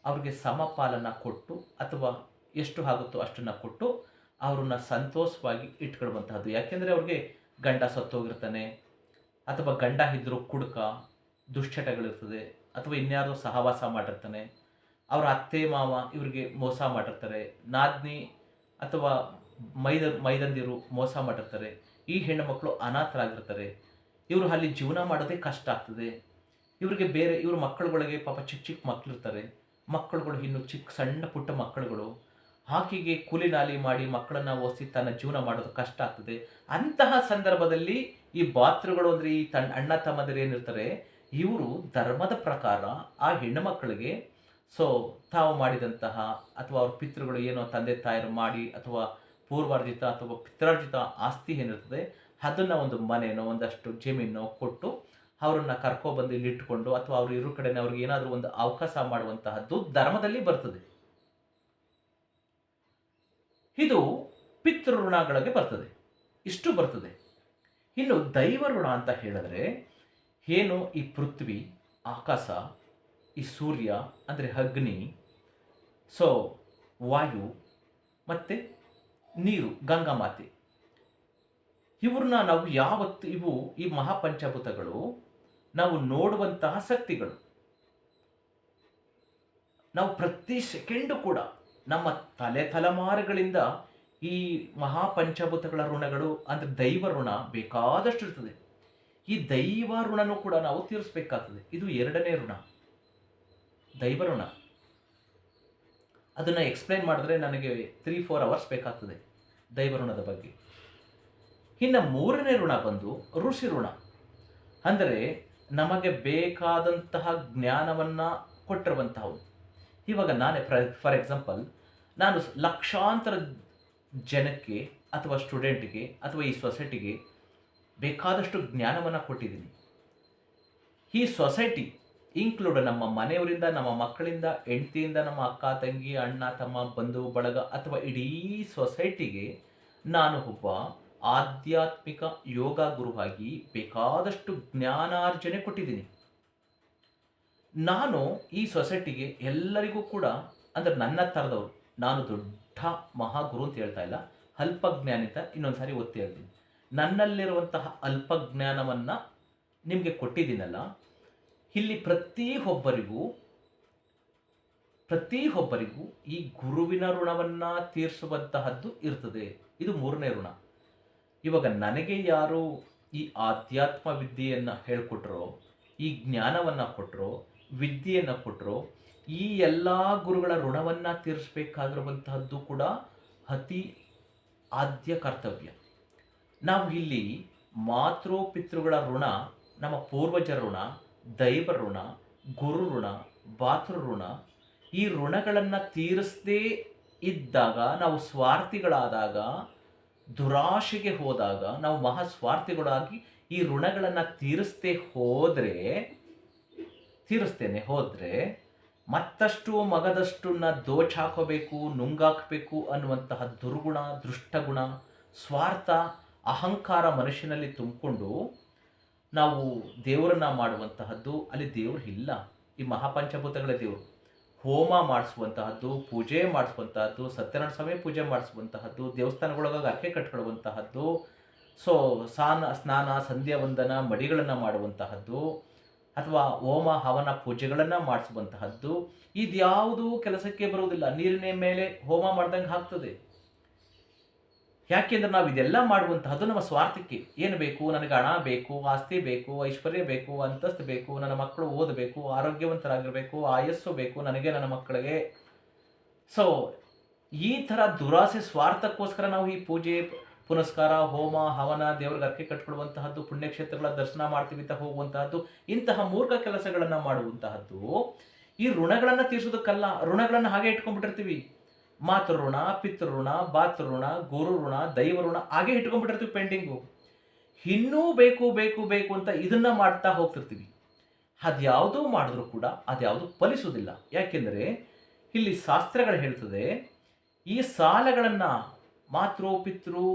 ಅವ್ರಿಗೆ ಸಮಪಾಲನ್ನು ಕೊಟ್ಟು ಅಥವಾ ಎಷ್ಟು ಆಗುತ್ತೋ ಅಷ್ಟನ್ನು ಕೊಟ್ಟು ಅವ್ರನ್ನ ಸಂತೋಷವಾಗಿ ಇಟ್ಕೊಳ್ಳುವಂತಹದ್ದು. ಯಾಕೆಂದರೆ ಅವ್ರಿಗೆ ಗಂಡ ಸತ್ತೋಗಿರ್ತಾನೆ, ಅಥವಾ ಗಂಡ ಇದ್ದರೂ ಕುಡುಕ, ದುಶ್ಚಟಗಳಿರ್ತದೆ, ಅಥವಾ ಇನ್ಯಾರೋ ಸಹವಾಸ ಮಾಡಿರ್ತಾನೆ, ಅವರ ಅತ್ತೆ ಮಾವ ಇವರಿಗೆ ಮೋಸ ಮಾಡಿರ್ತಾರೆ, ನಾದ್ನಿ ಅಥವಾ ಮೈದಂದಿರು ಮೋಸ ಮಾಡಿರ್ತಾರೆ, ಈ ಹೆಣ್ಣು ಮಕ್ಕಳು ಅನಾಥರಾಗಿರ್ತಾರೆ. ಇವರು ಅಲ್ಲಿ ಜೀವನ ಮಾಡೋದೇ ಕಷ್ಟ ಆಗ್ತದೆ. ಇವ್ರಿಗೆ ಇವ್ರ ಮಕ್ಕಳುಗಳಿಗೆ ಪಾಪ ಚಿಕ್ಕ ಚಿಕ್ಕ ಮಕ್ಕಳಿರ್ತಾರೆ, ಮಕ್ಕಳುಗಳು ಇನ್ನು ಸಣ್ಣ ಪುಟ್ಟ ಮಕ್ಕಳುಗಳು, ಆಕೆಗೆ ಕೂಲಿ ನಾಲಿ ಮಾಡಿ ಮಕ್ಕಳನ್ನು ಓದಿಸಿ ತನ್ನ ಜೀವನ ಮಾಡೋದು ಕಷ್ಟ ಆಗ್ತದೆ. ಅಂತಹ ಸಂದರ್ಭದಲ್ಲಿ ಈ ಬಾತೃಗಳು ಅಂದರೆ ಈ ಅಣ್ಣ ತಮ್ಮಂದಿರು ಏನಿರ್ತಾರೆ, ಇವರು ಧರ್ಮದ ಪ್ರಕಾರ ಆ ಹೆಣ್ಣು ಮಕ್ಕಳಿಗೆ ತಾವು ಮಾಡಿದಂತಹ ಅಥವಾ ಅವ್ರ ಪಿತೃಗಳು ಏನೋ ತಂದೆ ತಾಯರು ಮಾಡಿ ಅಥವಾ ಪೂರ್ವಾರ್ಜಿತ ಅಥವಾ ಪಿತ್ರಾರ್ಜಿತ ಆಸ್ತಿ ಏನಿರ್ತದೆ ಅದನ್ನು ಒಂದು ಮನೆಯೋ ಒಂದಷ್ಟು ಜಮೀನೋ ಕೊಟ್ಟು ಅವರನ್ನು ಕರ್ಕೊಬಂದು ಇಲ್ಲಿ ಇಟ್ಟುಕೊಂಡು ಅಥವಾ ಅವ್ರು ಇರೋ ಕಡೆನೇ ಅವ್ರಿಗೆ ಏನಾದರೂ ಒಂದು ಅವಕಾಶ ಮಾಡುವಂತಹದ್ದು ಧರ್ಮದಲ್ಲಿ ಬರ್ತದೆ. ಇದು ಪಿತೃ ಋಣಗಳಿಗೆ ಬರ್ತದೆ, ಇಷ್ಟು ಬರ್ತದೆ. ಇನ್ನು ದೈವ ಋಣ ಅಂತ ಹೇಳಿದ್ರೆ ಏನು, ಈ ಪೃಥ್ವಿ, ಆಕಾಶ, ಈ ಸೂರ್ಯ ಅಂದರೆ ಅಗ್ನಿ, ವಾಯು ಮತ್ತು ನೀರು, ಗಂಗಾ ಮಾತೆ, ಇವ್ರನ್ನ ನಾವು ಯಾವತ್ತು ಈ ಮಹಾಪಂಚಭೂತಗಳು ನಾವು ನೋಡುವಂತಹ ಶಕ್ತಿಗಳು. ನಾವು ಪ್ರತಿ ಸೆಕೆಂಡು ಕೂಡ ನಮ್ಮ ತಲೆಮಾರುಗಳಿಂದ ಈ ಮಹಾಪಂಚಭೂತಗಳ ಋಣಗಳು ಅಂದರೆ ದೈವ ಋಣ ಬೇಕಾದಷ್ಟು ಇರ್ತದೆ. ಈ ದೈವ ಋಣನೂ ಕೂಡ ನಾವು ತೀರಿಸಬೇಕಾಗ್ತದೆ. ಇದು 2ನೇ ಋಣ, ದೈವ ಋಣ. ಅದನ್ನು ಎಕ್ಸ್ಪ್ಲೈನ್ ಮಾಡಿದ್ರೆ ನನಗೆ 3-4 ಅವರ್ಸ್ ಬೇಕಾಗ್ತದೆ ದೈವ ಋಣದ ಬಗ್ಗೆ. ಇನ್ನು 3ನೇ ಋಣ ಬಂದು ಋಷಿ ಋಣ. ಅಂದರೆ ನಮಗೆ ಬೇಕಾದಂತಹ ಜ್ಞಾನವನ್ನು ಕೊಟ್ಟಿರುವಂತಹವು. ಇವಾಗ ನಾನೇ ಫಾರ್ ಎಕ್ಸಾಂಪಲ್, ನಾನು ಲಕ್ಷಾಂತರ ಜನಕ್ಕೆ ಅಥವಾ ಸ್ಟೂಡೆಂಟ್ಗೆ ಅಥವಾ ಈ ಸೊಸೈಟಿಗೆ ಬೇಕಾದಷ್ಟು ಜ್ಞಾನವನ್ನು ಕೊಟ್ಟಿದ್ದೀನಿ. ಈ ಸೊಸೈಟಿ ಇನ್ಕ್ಲೂಡ್ ನಮ್ಮ ಮನೆಯವರಿಂದ, ನಮ್ಮ ಮಕ್ಕಳಿಂದ, ಹೆಂಡತಿಯಿಂದ, ನಮ್ಮ ಅಕ್ಕ ತಂಗಿ, ಅಣ್ಣ ತಮ್ಮ, ಬಂಧು ಬಳಗ ಅಥವಾ ಇಡೀ ಸೊಸೈಟಿಗೆ ನಾನು ಒಬ್ಬ ಆಧ್ಯಾತ್ಮಿಕ ಯೋಗ ಗುರುವಾಗಿ ಬೇಕಾದಷ್ಟು ಜ್ಞಾನಾರ್ಜನೆ ಕೊಟ್ಟಿದ್ದೀನಿ. ನಾನು ಈ ಸೊಸೈಟಿಗೆ ಎಲ್ಲರಿಗೂ ಕೂಡ, ಅಂದರೆ ನನ್ನ ಥರದವರು, ನಾನು ದೊಡ್ಡ ಮಹಾಗುರು ಅಂತ ಹೇಳ್ತಾ ಇಲ್ಲ, ಅಲ್ಪಜ್ಞಾನಿ ಅಂತ ಇನ್ನೊಂದು ಸಾರಿ ಒತ್ತಿ ಹೇಳ್ತೀನಿ. ನನ್ನಲ್ಲಿರುವಂತಹ ಅಲ್ಪಜ್ಞಾನವನ್ನು ನಿಮಗೆ ಕೊಟ್ಟಿದ್ದೀನಲ್ಲ, ಇಲ್ಲಿ ಪ್ರತಿಯೊಬ್ಬರಿಗೂ ಈ ಗುರುವಿನ ಋಣವನ್ನು ತೀರಿಸುವಂತಹದ್ದು ಇರ್ತದೆ. ಇದು 3ನೇ ಋಣ. ಇವಾಗ ನನಗೆ ಯಾರು ಈ ಆಧ್ಯಾತ್ಮ ವಿದ್ಯೆಯನ್ನು ಹೇಳಿಕೊಟ್ರೋ, ಈ ಜ್ಞಾನವನ್ನು ಕೊಟ್ಟರೋ, ವಿದ್ಯೆಯನ್ನು ಕೊಟ್ಟರೋ, ಈ ಎಲ್ಲ ಗುರುಗಳ ಋಣವನ್ನು ತೀರಿಸಬೇಕಾಗಿರುವಂತಹದ್ದು ಕೂಡ ಅತಿ ಆದ್ಯ ಕರ್ತವ್ಯ. ನಾವು ಇಲ್ಲಿ ಮಾತೃ ಪಿತೃಗಳ ಋಣ, ನಮ್ಮ ಪೂರ್ವಜರ ಋಣ, ದೈವ ಋಣ, ಗುರು ಋಣ, ಭಾತೃ ಋಣ, ಈ ಋಣಗಳನ್ನು ತೀರಿಸದೇ ಇದ್ದಾಗ, ನಾವು ಸ್ವಾರ್ಥಿಗಳಾದಾಗ, ದುರಾಶೆಗೆ ಹೋದಾಗ, ನಾವು ಮಹಾ ಸ್ವಾರ್ಥಿಗಳಾಗಿ ಈ ಋಣಗಳನ್ನು ತೀರಿಸದೇ ಹೋದರೆ ತೀರಿಸ್ತೇನೆ ಹೋದರೆ ಮತ್ತಷ್ಟು ಮಗದಷ್ಟನ್ನ ದೋಚಾಕೋಬೇಕು, ನುಂಗಾಕಬೇಕು ಅನ್ನುವಂತಹ ದುರ್ಗುಣ, ದೃಷ್ಟಗುಣ, ಸ್ವಾರ್ಥ, ಅಹಂಕಾರ ಮನುಷ್ಯನಲ್ಲಿ ತುಂಬಿಕೊಂಡು ನಾವು ದೇವರನ್ನ ಮಾಡುವಂತಹದ್ದು, ಅಲ್ಲಿ ದೇವರು ಇಲ್ಲ. ಈ ಮಹಾಪಂಚಭೂತಗಳ ದೇವರು ಹೋಮ ಮಾಡಿಸುವಂತಹದ್ದು, ಪೂಜೆ ಮಾಡಿಸುವಂತಹದ್ದು, ಸತ್ಯನಾರಾಯಣ ಸ್ವಾಮಿ ಪೂಜೆ ಮಾಡಿಸುವಂತಹದ್ದು, ದೇವಸ್ಥಾನಗಳೊಳಗೆ ಅರ್ಕೆ ಕಟ್ಕೊಳ್ಳುವಂತಹದ್ದು, ಸೊ ಸ್ನಾನ ಸಂಧ್ಯಾ ವಂದನ ಮಡಿಗಳನ್ನು ಮಾಡುವಂತಹದ್ದು, ಅಥವಾ ಹೋಮ ಹವನ ಪೂಜೆಗಳನ್ನು ಮಾಡಿಸುವಂತಹದ್ದು, ಇದ್ಯಾವುದೂ ಕೆಲಸಕ್ಕೆ ಬರುವುದಿಲ್ಲ. ನೀರಿನ ಮೇಲೆ ಹೋಮ ಮಾಡ್ದಂಗೆ ಆಗ್ತದೆ. ಯಾಕೆಂದ್ರೆ ನಾವು ಇದೆಲ್ಲ ಮಾಡುವಂತಹದ್ದು ನಮ್ಮ ಸ್ವಾರ್ಥಕ್ಕೆ. ಏನು ಬೇಕು, ನನಗೆ ಹಣ ಬೇಕು, ಆಸ್ತಿ ಬೇಕು, ಐಶ್ವರ್ಯ ಬೇಕು, ಅಂತಸ್ತು ಬೇಕು, ನನ್ನ ಮಕ್ಕಳು ಓದಬೇಕು, ಆರೋಗ್ಯವಂತರಾಗಿರಬೇಕು, ಆಯಸ್ಸು ಬೇಕು ನನಗೆ, ನನ್ನ ಮಕ್ಕಳಿಗೆ. ಸೊ ಈ ಥರ ದುರಾಸೆ ಸ್ವಾರ್ಥಕ್ಕೋಸ್ಕರ ನಾವು ಈ ಪೂಜೆ ಪುನಸ್ಕಾರ, ಹೋಮ ಹವನ, ದೇವರಿಗೆ ಅರ್ಕೆ ಕಟ್ಕೊಳ್ಳುವಂತಹದ್ದು, ಪುಣ್ಯಕ್ಷೇತ್ರಗಳ ದರ್ಶನ ಮಾಡ್ತೀವಿ ಅಂತ ಹೋಗುವಂತಹದ್ದು, ಇಂತಹ ಮೂರ್ಖ ಕೆಲಸಗಳನ್ನು ಮಾಡುವಂತಹದ್ದು ಈ ಋಣಗಳನ್ನು ತೀರಿಸೋದಕ್ಕಲ್ಲ. ಋಣಗಳನ್ನು ಹಾಗೆ ಇಟ್ಕೊಂಡ್ಬಿಟ್ಟಿರ್ತೀವಿ. ಮಾತೃಋಣ, ಪಿತೃಋಣ, ಬಾತೃಋಣ, ಗುರು ಋಣ, ದೈವ ಋಣ ಹಾಗೆ ಇಟ್ಕೊಂಡ್ಬಿಟ್ಟಿರ್ತೀವಿ ಪೆಂಡಿಂಗು. ಇನ್ನೂ ಬೇಕು ಬೇಕು ಬೇಕು ಅಂತ ಇದನ್ನ ಮಾಡ್ತಾ ಹೋಗ್ತಿರ್ತೀವಿ. ಅದ್ಯಾವುದೂ ಮಾಡಿದ್ರೂ ಕೂಡ ಅದ್ಯಾವುದು ಫಲಿಸುವುದಿಲ್ಲ. ಯಾಕೆಂದರೆ ಇಲ್ಲಿ ಶಾಸ್ತ್ರಗಳು ಹೇಳ್ತದೆ, ಈ ಸಾಲಗಳನ್ನು ಮಾತೃ ಪಿತೃ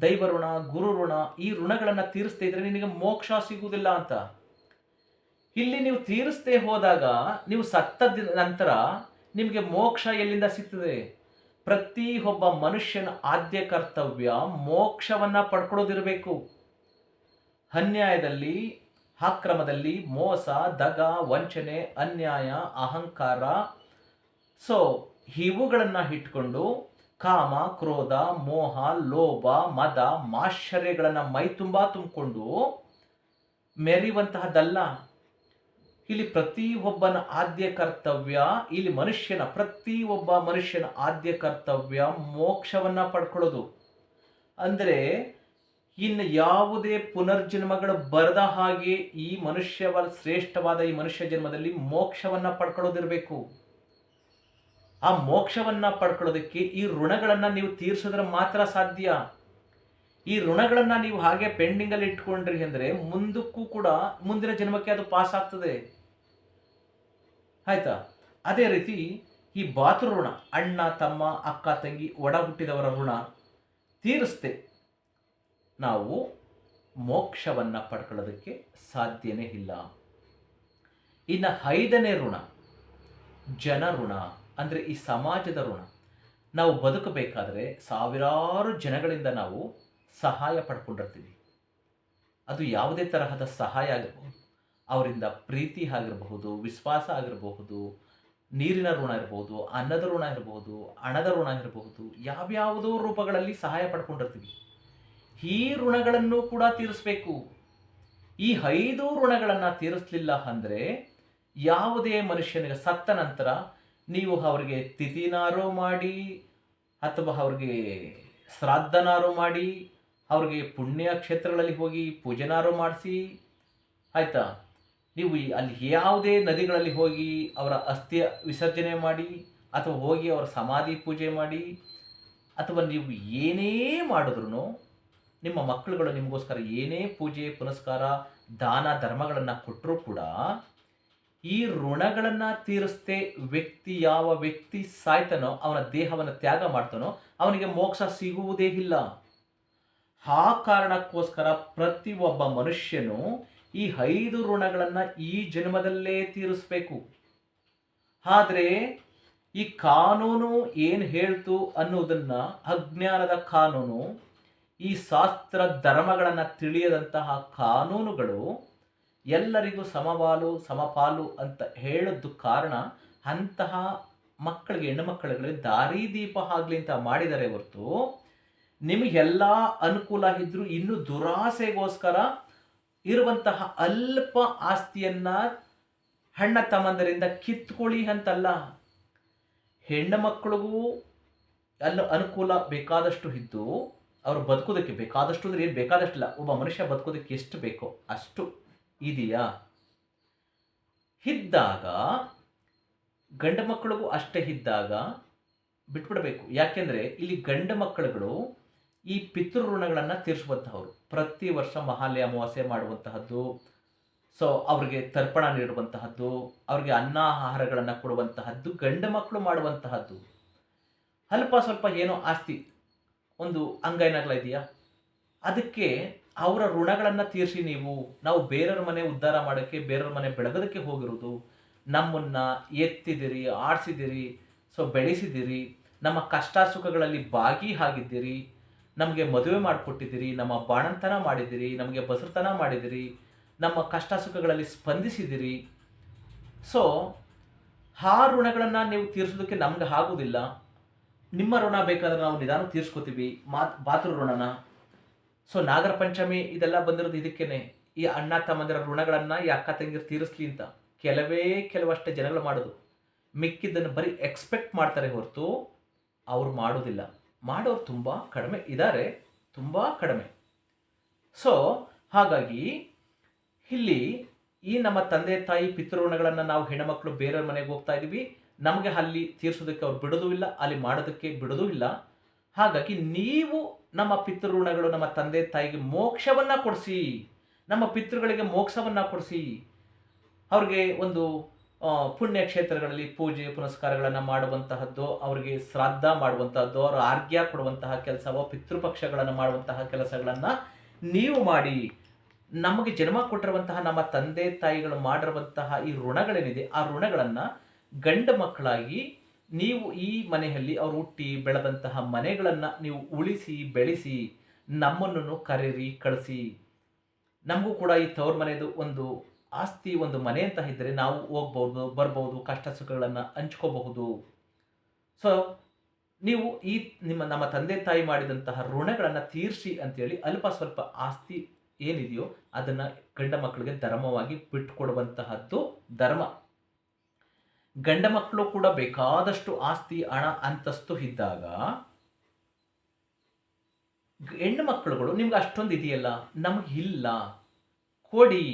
ದೈವ ಋಣ, ಗುರು ಋಣ, ಈ ಋಣಗಳನ್ನು ತೀರಿಸ್ತಾ ಇದ್ರೆ ನಿನಗೆ ಮೋಕ್ಷ ಸಿಗುವುದಿಲ್ಲ ಅಂತ. ಇಲ್ಲಿ ನೀವು ತೀರಿಸದೆ ಹೋದಾಗ, ನೀವು ಸತ್ತ ನಂತರ ನಿಮಗೆ ಮೋಕ್ಷ ಎಲ್ಲಿಂದ ಸಿಗ್ತದೆ? ಪ್ರತಿ ಒಬ್ಬ ಮನುಷ್ಯನ ಆದ್ಯ ಕರ್ತವ್ಯ ಮೋಕ್ಷವನ್ನ ಪಡ್ಕೊಳ್ಳೋದಿರಬೇಕು. ಅನ್ಯಾಯದಲ್ಲಿ, ಅಕ್ರಮದಲ್ಲಿ, ಮೋಸ, ದಗ, ವಂಚನೆ, ಅನ್ಯಾಯ, ಅಹಂಕಾರ, ಸೊ ಇವುಗಳನ್ನ ಇಟ್ಕೊಂಡು ಕಾಮ, ಕ್ರೋಧ, ಮೋಹ, ಲೋಭ, ಮದ, ಮಾಶ್ಚರ್ಯಗಳನ್ನ ಮೈ ತುಂಬಾ ತುಂಬಿಕೊಂಡು ಮೆರೆಯುವಂತಹದ್ದಲ್ಲ. ಇಲ್ಲಿ ಪ್ರತಿ ಒಬ್ಬನ ಆದ್ಯ ಕರ್ತವ್ಯ, ಇಲ್ಲಿ ಪ್ರತಿ ಒಬ್ಬ ಮನುಷ್ಯನ ಆದ್ಯ ಕರ್ತವ್ಯ ಮೋಕ್ಷವನ್ನ ಪಡ್ಕೊಳ್ಳೋದು. ಅಂದರೆ ಇನ್ನು ಯಾವುದೇ ಪುನರ್ಜನ್ಮಗಳು ಬರದ ಹಾಗೆ ಈ ಶ್ರೇಷ್ಠವಾದ ಈ ಮನುಷ್ಯ ಜನ್ಮದಲ್ಲಿ ಮೋಕ್ಷವನ್ನ ಪಡ್ಕೊಳ್ಳೋದಿರಬೇಕು. ಆ ಮೋಕ್ಷವನ್ನ ಪಡ್ಕೊಳ್ಳೋದಕ್ಕೆ ಈ ಋಣಗಳನ್ನ ನೀವು ತೀರಿಸಿದ್ರೆ ಮಾತ್ರ ಸಾಧ್ಯ. ಈ ಋಣಗಳನ್ನ ನೀವು ಹಾಗೆ ಪೆಂಡಿಂಗ್ ಅಲ್ಲಿ ಇಟ್ಕೊಂಡ್ರಿ ಅಂದ್ರೆ ಮುಂದಕ್ಕೂ ಕೂಡ ಮುಂದಿನ ಜನ್ಮಕ್ಕೆ ಅದು ಪಾಸ್ ಆಗ್ತದೆ. ಆಯ್ತಾ? ಅದೇ ರೀತಿ ಈ ಬಾತೃ ಋಣ, ಅಣ್ಣ ತಮ್ಮ ಅಕ್ಕ ತಂಗಿ ಒಡ ಹುಟ್ಟಿದವರ ಋಣ ತೀರಿಸ್ತೆ ನಾವು ಮೋಕ್ಷವನ್ನ ಪಡ್ಕೊಳ್ಳೋದಕ್ಕೆ ಸಾಧ್ಯನೇ ಇಲ್ಲ. ಇನ್ನು 5ನೇ ಋಣ ಜನ ಋಣ, ಅಂದ್ರೆ ಈ ಸಮಾಜದ ಋಣ. ನಾವು ಬದುಕಬೇಕಾದ್ರೆ ಸಾವಿರಾರು ಜನಗಳಿಂದ ನಾವು ಸಹಾಯ ಪಡ್ಕೊಂಡಿರ್ತೀವಿ. ಅದು ಯಾವುದೇ ತರಹದ ಸಹಾಯ ಆಗಿರಬಹುದು, ಅವರಿಂದ ಪ್ರೀತಿ ಆಗಿರಬಹುದು, ವಿಶ್ವಾಸ ಆಗಿರಬಹುದು, ನೀರಿನ ಋಣ ಇರಬಹುದು, ಅನ್ನದ ಋಣ ಇರಬಹುದು, ಹಣದ ಋಣ ಇರಬಹುದು, ಯಾವ್ಯಾವುದೋ ರೂಪಗಳಲ್ಲಿ ಸಹಾಯ ಪಡ್ಕೊಂಡಿರ್ತೀವಿ. ಈ ಋಣಗಳನ್ನು ಕೂಡ ತೀರಿಸಬೇಕು. ಈ 5 ಋಣಗಳನ್ನು ತೀರಿಸಲಿಲ್ಲ ಅಂದರೆ ಯಾವುದೇ ಮನುಷ್ಯನಿಗೆ ಸತ್ತ ನಂತರ ನೀವು ಅವರಿಗೆ ತಿಥಿನಾರು ಮಾಡಿ, ಅಥವಾ ಅವ್ರಿಗೆ ಶ್ರಾದ್ದನಾರು ಮಾಡಿ, ಅವ್ರಿಗೆ ಪುಣ್ಯ ಕ್ಷೇತ್ರಗಳಲ್ಲಿ ಹೋಗಿ ಪೂಜೆನಾರು ಮಾಡಿಸಿ, ಆಯಿತಾ, ನೀವು ಅಲ್ಲಿ ಯಾವುದೇ ನದಿಗಳಲ್ಲಿ ಹೋಗಿ ಅವರ ಅಸ್ಥಿಯ ವಿಸರ್ಜನೆ ಮಾಡಿ, ಅಥವಾ ಹೋಗಿ ಅವರ ಸಮಾಧಿ ಪೂಜೆ ಮಾಡಿ, ಅಥವಾ ನೀವು ಏನೇ ಮಾಡಿದ್ರೂ, ನಿಮ್ಮ ಮಕ್ಕಳುಗಳು ನಿಮಗೋಸ್ಕರ ಏನೇ ಪೂಜೆ ಪುನಸ್ಕಾರ ದಾನ ಧರ್ಮಗಳನ್ನು ಕೊಟ್ಟರೂ ಕೂಡ ಈ ಋಣಗಳನ್ನು ತೀರಿಸದೆ ಯಾವ ವ್ಯಕ್ತಿ ಸಾಯ್ತಾನೋ, ಅವನ ದೇಹವನ್ನು ತ್ಯಾಗ ಮಾಡ್ತಾನೋ ಅವನಿಗೆ ಮೋಕ್ಷ ಸಿಗುವುದೇ ಇಲ್ಲ. ಆ ಕಾರಣಕ್ಕೋಸ್ಕರ ಪ್ರತಿ ಒಬ್ಬ ಮನುಷ್ಯನು ಈ 5 ಋಣಗಳನ್ನು ಈ ಜನ್ಮದಲ್ಲೇ ತೀರಿಸಬೇಕು. ಆದರೆ ಈ ಕಾನೂನು ಏನು ಹೇಳ್ತು ಅನ್ನೋದನ್ನ, ಅಜ್ಞಾನದ ಕಾನೂನು, ಈ ಶಾಸ್ತ್ರ ಧರ್ಮಗಳನ್ನು ತಿಳಿಯದಂತಹ ಕಾನೂನುಗಳು ಎಲ್ಲರಿಗೂ ಸಮಪಾಲು ಅಂತ ಹೇಳದ್ದು ಕಾರಣ ಅಂತಹ ಮಕ್ಕಳಿಗೆ, ಹೆಣ್ಣು ಮಕ್ಕಳಿಗೆ ದಾರಿದೀಪ ಆಗಲಿ ಅಂತ ಮಾಡಿದರೆ ಹೊರತು, ನಿಮಗೆಲ್ಲ ಅನುಕೂಲ ಇದ್ರೂ ಇನ್ನೂ ದುರಾಸೆಗೋಸ್ಕರ ಇರುವಂತಹ ಅಲ್ಪ ಆಸ್ತಿಯನ್ನ ಅಣ್ಣ ತಮ್ಮಂದರಿಂದ ಕಿತ್ಕೊಳ್ಳಿ ಅಂತಲ್ಲ. ಹೆಣ್ಣು ಮಕ್ಕಳಿಗೂ ಅನುಕೂಲ ಬೇಕಾದಷ್ಟು ಇದ್ದು ಅವರು ಬದುಕೋದಕ್ಕೆ ಬೇಕಾದಷ್ಟು ಅಂದ್ರೆ ಏನು ಬೇಕಾದಷ್ಟಿಲ್ಲ, ಒಬ್ಬ ಮನುಷ್ಯ ಬದುಕೋದಕ್ಕೆ ಎಷ್ಟು ಬೇಕೋ ಅಷ್ಟು ಇದೆಯಾ ಇದ್ದಾಗ, ಗಂಡ ಮಕ್ಕಳಿಗೂ ಅಷ್ಟೇ ಇದ್ದಾಗ ಬಿಟ್ಬಿಡಬೇಕು. ಯಾಕೆಂದ್ರೆ ಇಲ್ಲಿ ಗಂಡ ಮಕ್ಕಳುಗಳು ಈ ಪಿತೃ ಋಣಗಳನ್ನು ತೀರಿಸುವಂತಹವರು. ಪ್ರತಿ ವರ್ಷ ಮಹಾಲಯ ಅಮಾವಾಸ್ಯೆ ಮಾಡುವಂತಹದ್ದು, ಸೊ ಅವ್ರಿಗೆ ತರ್ಪಣ ನೀಡುವಂತಹದ್ದು, ಅವ್ರಿಗೆ ಅನ್ನ ಆಹಾರಗಳನ್ನು ಕೊಡುವಂತಹದ್ದು ಗಂಡು ಮಕ್ಕಳು ಮಾಡುವಂತಹದ್ದು. ಅಲ್ಪ ಸ್ವಲ್ಪ ಏನೋ ಆಸ್ತಿ ಒಂದು ಅಂಗೈನಗಲ ಇದೆಯಾ, ಅದಕ್ಕೆ ಅವರ ಋಣಗಳನ್ನು ತೀರಿಸಿ ನಾವು ಬೇರೆಯವ್ರ ಮನೆ ಉದ್ಧಾರ ಮಾಡೋಕ್ಕೆ, ಬೇರೆಯವ್ರ ಮನೆ ಬೆಳಗೋದಕ್ಕೆ ಹೋಗಿರೋದು. ನಮ್ಮನ್ನ ಎತ್ತಿದಿರಿ, ಆಡಿಸಿದಿರಿ, ಸೊ ಬೆಳೆಸಿದಿರಿ, ನಮ್ಮ ಕಷ್ಟ ಸುಖಗಳಲ್ಲಿ ಭಾಗಿಯಾಗಿದ್ದೀರಿ, ನಮಗೆ ಮದುವೆ ಮಾಡಿಕೊಟ್ಟಿದ್ದೀರಿ, ನಮ್ಮ ಬಾಣಂತನ ಮಾಡಿದಿರಿ, ನಮಗೆ ಬಸರ್ತನ ಮಾಡಿದಿರಿ, ನಮ್ಮ ಕಷ್ಟ ಸುಖಗಳಲ್ಲಿ ಸ್ಪಂದಿಸಿದಿರಿ. ಸೊ ಆ ಋಣಗಳನ್ನು ನೀವು ತೀರಿಸೋದಕ್ಕೆ ನಮ್ಗೆ ಆಗೋದಿಲ್ಲ. ನಿಮ್ಮ ಋಣ ಬೇಕಾದ್ರೆ ನಾವು ನಿಧಾನ ತೀರಿಸ್ಕೋತೀವಿ, ಬಾತೃ ಋಣನ. ಸೊ ನಾಗರ ಪಂಚಮಿ ಇದೆಲ್ಲ ಬಂದಿರೋದು ಇದಕ್ಕೇನೆ, ಈ ಅಣ್ಣ ತಮ್ಮಂದಿರ ಋಣಗಳನ್ನು ಈ ಅಕ್ಕ ತಂಗಿರು ತೀರಿಸ್ಲಿ ಅಂತ ಕೆಲವಷ್ಟೇ ಜನಗಳು ಮಾಡೋದು. ಮಿಕ್ಕಿದ್ದನ್ನು ಬರೀ ಎಕ್ಸ್ಪೆಕ್ಟ್ ಮಾಡ್ತಾರೆ ಹೊರತು ಅವ್ರು ಮಾಡೋದಿಲ್ಲ. ಮಾಡೋರು ತುಂಬ ಕಡಿಮೆ ಇದ್ದಾರೆ, ತುಂಬ ಕಡಿಮೆ. ಸೊ ಹಾಗಾಗಿ ಇಲ್ಲಿ ಈ ನಮ್ಮ ತಂದೆ ತಾಯಿ ಪಿತೃಋಣಗಳನ್ನು ನಾವು ಹೆಣ್ಣುಮಕ್ಕಳು ಬೇರೆಯವ್ರ ಮನೆಗೆ ಹೋಗ್ತಾ ಇದ್ದೀವಿ, ನಮಗೆ ಅಲ್ಲಿ ತೀರಿಸೋದಕ್ಕೆ ಅವ್ರು ಬಿಡೋದೂ ಇಲ್ಲ, ಅಲ್ಲಿ ಮಾಡೋದಕ್ಕೆ ಬಿಡೋದೂ ಇಲ್ಲ. ಹಾಗಾಗಿ ನೀವು ನಮ್ಮ ಪಿತೃಋಣಗಳು, ನಮ್ಮ ತಂದೆ ತಾಯಿಗೆ ಮೋಕ್ಷವನ್ನು ಕೊಡಿಸಿ, ನಮ್ಮ ಪಿತೃಗಳಿಗೆ ಮೋಕ್ಷವನ್ನು ಕೊಡಿಸಿ, ಅವ್ರಿಗೆ ಒಂದು ಪುಣ್ಯ ಕ್ಷೇತ್ರಗಳಲ್ಲಿ ಪೂಜೆ ಪುನಸ್ಕಾರಗಳನ್ನು ಮಾಡುವಂತಹದ್ದು, ಅವರಿಗೆ ಶ್ರಾದ್ದ ಮಾಡುವಂತಹದ್ದು, ಅವರ ಆರ್ಘ್ಯ ಕೊಡುವಂತಹ ಕೆಲಸವೋ, ಪಿತೃಪಕ್ಷಗಳನ್ನು ಮಾಡುವಂತಹ ಕೆಲಸಗಳನ್ನು ನೀವು ಮಾಡಿ. ನಮಗೆ ಜನ್ಮ ಕೊಟ್ಟಿರುವಂತಹ ನಮ್ಮ ತಂದೆ ತಾಯಿಗಳು ಮಾಡಿರುವಂತಹ ಈ ಋಣಗಳೇನಿದೆ, ಆ ಋಣಗಳನ್ನು ಗಂಡು ಮಕ್ಕಳಾಗಿ ನೀವು ಈ ಮನೆಯಲ್ಲಿ ಅವರು ಹುಟ್ಟಿ ಬೆಳೆದಂತಹ ಮನೆಗಳನ್ನು ನೀವು ಉಳಿಸಿ ಬೆಳೆಸಿ ನಮ್ಮನ್ನು ಕರೀರಿ, ಕಳಿಸಿ. ನಮಗೂ ಕೂಡ ಈ ತವ್ರ ಮನೆಯದು ಒಂದು ಆಸ್ತಿ, ಒಂದು ಮನೆ ಅಂತ ಇದ್ದರೆ ನಾವು ಹೋಗ್ಬೋದು, ಬರ್ಬೋದು, ಕಷ್ಟ ಸುಖಗಳನ್ನು ಹಂಚ್ಕೋಬಹುದು. ಸೊ ನೀವು ಈ ನಮ್ಮ ತಂದೆ ತಾಯಿ ಮಾಡಿದಂತಹ ಋಣಗಳನ್ನು ತೀರಿಸಿ ಅಂತೇಳಿ ಅಲ್ಪ ಸ್ವಲ್ಪ ಆಸ್ತಿ ಏನಿದೆಯೋ ಅದನ್ನು ಗಂಡ ಮಕ್ಕಳಿಗೆ ಧರ್ಮವಾಗಿ ಬಿಟ್ಟುಕೊಡುವಂತಹದ್ದು ಧರ್ಮ. ಗಂಡ ಮಕ್ಕಳು ಕೂಡ ಬೇಕಾದಷ್ಟು ಆಸ್ತಿ, ಹಣ, ಅಂತಸ್ತು ಇದ್ದಾಗ ಹೆಣ್ಣು ಮಕ್ಕಳುಗಳು ನಿಮ್ಗೆ ಅಷ್ಟೊಂದು ಇದೆಯಲ್ಲ, ನಮಗಿಲ್ಲ, ಕೊಡಿ,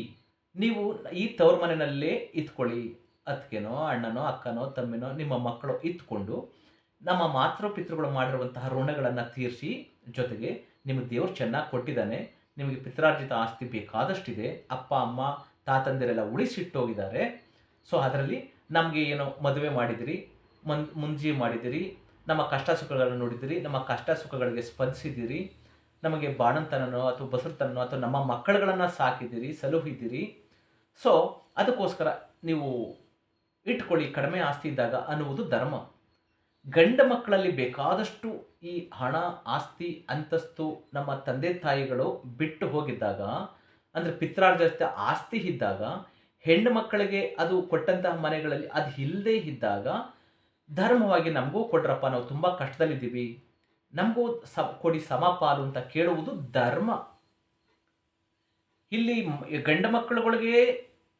ನೀವು ಈ ತವ್ರ ಮನೆಯಲ್ಲೇ ಇತ್ಕೊಳ್ಳಿ. ಅತ್ತಿಗೆನೋ ಅಣ್ಣನೋ ಅಕ್ಕನೋ ತಮ್ಮಿನೋ ನಿಮ್ಮ ಮಕ್ಕಳು ಇತ್ಕೊಂಡು ನಮ್ಮ ಮಾತೃಪಿತೃಗಳು ಮಾಡಿರುವಂತಹ ಋಣಗಳನ್ನು ತೀರಿಸಿ, ಜೊತೆಗೆ ನಿಮಗೆ ದೇವ್ರು ಚೆನ್ನಾಗಿ ಕೊಟ್ಟಿದ್ದಾನೆ, ನಿಮಗೆ ಪಿತ್ರಾರ್ಜಿತ ಆಸ್ತಿ ಬೇಕಾದಷ್ಟಿದೆ, ಅಪ್ಪ ಅಮ್ಮ ತಾತಂದಿರೆಲ್ಲ ಉಳಿಸಿಟ್ಟೋಗಿದ್ದಾರೆ. ಸೊ ಅದರಲ್ಲಿ ನಮಗೆ ಏನೋ ಮದುವೆ ಮಾಡಿದಿರಿ, ಮುಂಜಿ ಮಾಡಿದಿರಿ, ನಮ್ಮ ಕಷ್ಟ ಸುಖಗಳನ್ನು ನೋಡಿದಿರಿ, ನಮ್ಮ ಕಷ್ಟ ಸುಖಗಳಿಗೆ ಸ್ಪಂದಿಸಿದಿರಿ, ನಮಗೆ ಬಾಣಂತನನೋ ಅಥವಾ ಬಸರ್ತನೋ ಅಥವಾ ನಮ್ಮ ಮಕ್ಕಳುಗಳನ್ನು ಸಾಕಿದ್ದೀರಿ, ಸಲುಹಿದ್ದೀರಿ. ಸೊ ಅದಕ್ಕೋಸ್ಕರ ನೀವು ಇಟ್ಕೊಳ್ಳಿ ಕಡಿಮೆ ಆಸ್ತಿ ಇದ್ದಾಗ ಅನ್ನುವುದು ಧರ್ಮ. ಗಂಡ ಮಕ್ಕಳಲ್ಲಿ ಬೇಕಾದಷ್ಟು ಈ ಹಣ, ಆಸ್ತಿ, ಅಂತಸ್ತು ನಮ್ಮ ತಂದೆ ತಾಯಿಗಳು ಬಿಟ್ಟು ಹೋಗಿದ್ದಾಗ, ಅಂದರೆ ಪಿತ್ರಾರ್ಜಿತ ಆಸ್ತಿ ಇದ್ದಾಗ, ಹೆಣ್ಣು ಮಕ್ಕಳಿಗೆ ಅದು ಕೊಟ್ಟಂತಹ ಮನೆಗಳಲ್ಲಿ ಅದು ಇಲ್ಲದೇ ಇದ್ದಾಗ ಧರ್ಮವಾಗಿ ನಮಗೂ ಕೊಡ್ರಪ್ಪ, ನಾವು ತುಂಬ ಕಷ್ಟದಲ್ಲಿದ್ದೀವಿ, ನಮಗೂ ಕೊಡಿ ಸಮಪಾಲು ಅಂತ ಕೇಳುವುದು ಧರ್ಮ. ಇಲ್ಲಿ ಗಂಡ ಮಕ್ಕಳುಗಳಿಗೆ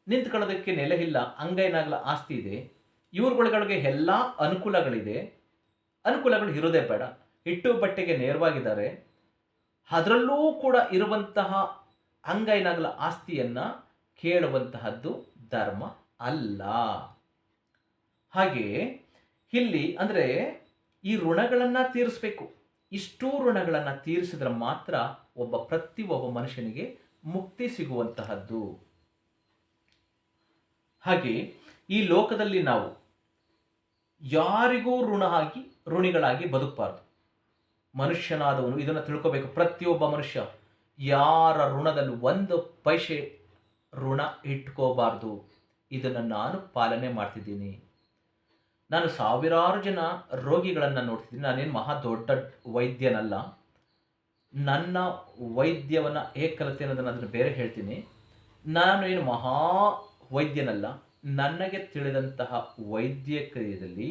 ನಿಂತ್ಕೊಳ್ಳೋದಕ್ಕೆ ನೆಲೆ ಇಲ್ಲ, ಅಂಗೈನಾಗಲ ಆಸ್ತಿ ಇದೆ, ಇವ್ರುಗಳಿಗೆ ಎಲ್ಲ ಅನುಕೂಲಗಳಿದೆ, ಅನುಕೂಲಗಳು ಇರೋದೇ ಬೇಡ, ಹಿಟ್ಟು ಬಟ್ಟೆಗೆ ನೇರವಾಗಿದ್ದಾರೆ, ಅದರಲ್ಲೂ ಕೂಡ ಇರುವಂತಹ ಅಂಗೈನಾಗಲ ಆಸ್ತಿಯನ್ನು ಕೇಳುವಂತಹದ್ದು ಧರ್ಮ ಅಲ್ಲ. ಹಾಗೆ ಇಲ್ಲಿ ಅಂದರೆ ಈ ಋಣಗಳನ್ನು ತೀರಿಸಬೇಕು. ಇಷ್ಟೂ ಋಣಗಳನ್ನು ತೀರಿಸಿದ್ರೆ ಮಾತ್ರ ಪ್ರತಿಯೊಬ್ಬ ಮನುಷ್ಯನಿಗೆ ಮುಕ್ತಿ ಸಿಗುವಂತಹದ್ದು. ಹಾಗೆ ಈ ಲೋಕದಲ್ಲಿ ನಾವು ಯಾರಿಗೂ ಋಣಿಗಳಾಗಿ ಬದುಕಬಾರ್ದು. ಮನುಷ್ಯನಾದವನು ಇದನ್ನು ತಿಳ್ಕೋಬೇಕು. ಪ್ರತಿಯೊಬ್ಬ ಮನುಷ್ಯ ಯಾರ ಋಣದಲ್ಲೂ ಒಂದು ಪೈಸೆ ಋಣ ಇಟ್ಕೋಬಾರ್ದು. ಇದನ್ನು ನಾನು ಪಾಲನೆ ಮಾಡ್ತಿದ್ದೀನಿ. ನಾನು ಸಾವಿರಾರು ಜನ ರೋಗಿಗಳನ್ನು ನೋಡ್ತಿದ್ದೀನಿ. ನಾನೇನು ಮಹಾ ದೊಡ್ಡ ವೈದ್ಯನಲ್ಲ. ನನ್ನ ವೈದ್ಯವನ್ನು ಹೇಗೆ ಕಲಿತೆ ಅನ್ನೋದನ್ನು ಅದನ್ನು ಬೇರೆ ಹೇಳ್ತೀನಿ. ನಾನು ಏನು ಮಹಾ ವೈದ್ಯನಲ್ಲ. ನನಗೆ ತಿಳಿದಂತಹ ವೈದ್ಯಕೀಯದಲ್ಲಿ,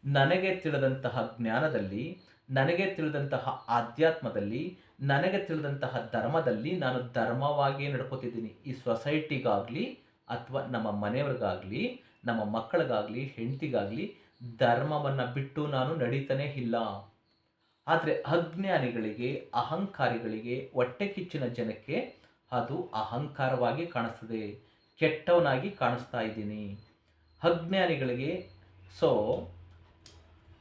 ನನಗೆ ತಿಳಿದಂತಹ ಜ್ಞಾನದಲ್ಲಿ, ನನಗೆ ತಿಳಿದಂತಹ ಆಧ್ಯಾತ್ಮದಲ್ಲಿ, ನನಗೆ ತಿಳಿದಂತಹ ಧರ್ಮದಲ್ಲಿ ನಾನು ಧರ್ಮವಾಗಿಯೇ ನಡ್ಕೋತಿದ್ದೀನಿ. ಈ ಸೊಸೈಟಿಗಾಗಲಿ ಅಥವಾ ನಮ್ಮ ಮನೆಯವ್ರಿಗಾಗಲಿ, ನಮ್ಮ ಮಕ್ಕಳಿಗಾಗಲಿ, ಹೆಂಡತಿಗಾಗಲಿ ಧರ್ಮವನ್ನು ಬಿಟ್ಟು ನಾನು ನಡೀತಾನೇ ಇಲ್ಲ. ಆದರೆ ಅಜ್ಞಾನಿಗಳಿಗೆ, ಅಹಂಕಾರಿಗಳಿಗೆ, ಹೊಟ್ಟೆ ಕಿಚ್ಚಿನ ಜನಕ್ಕೆ ಅದು ಅಹಂಕಾರವಾಗಿ ಕಾಣಿಸ್ತದೆ, ಕೆಟ್ಟವನಾಗಿ ಕಾಣಿಸ್ತಾ ಇದ್ದೀನಿ. ಅಜ್ಞಾನಿಗಳಿಗೆ ಸೊ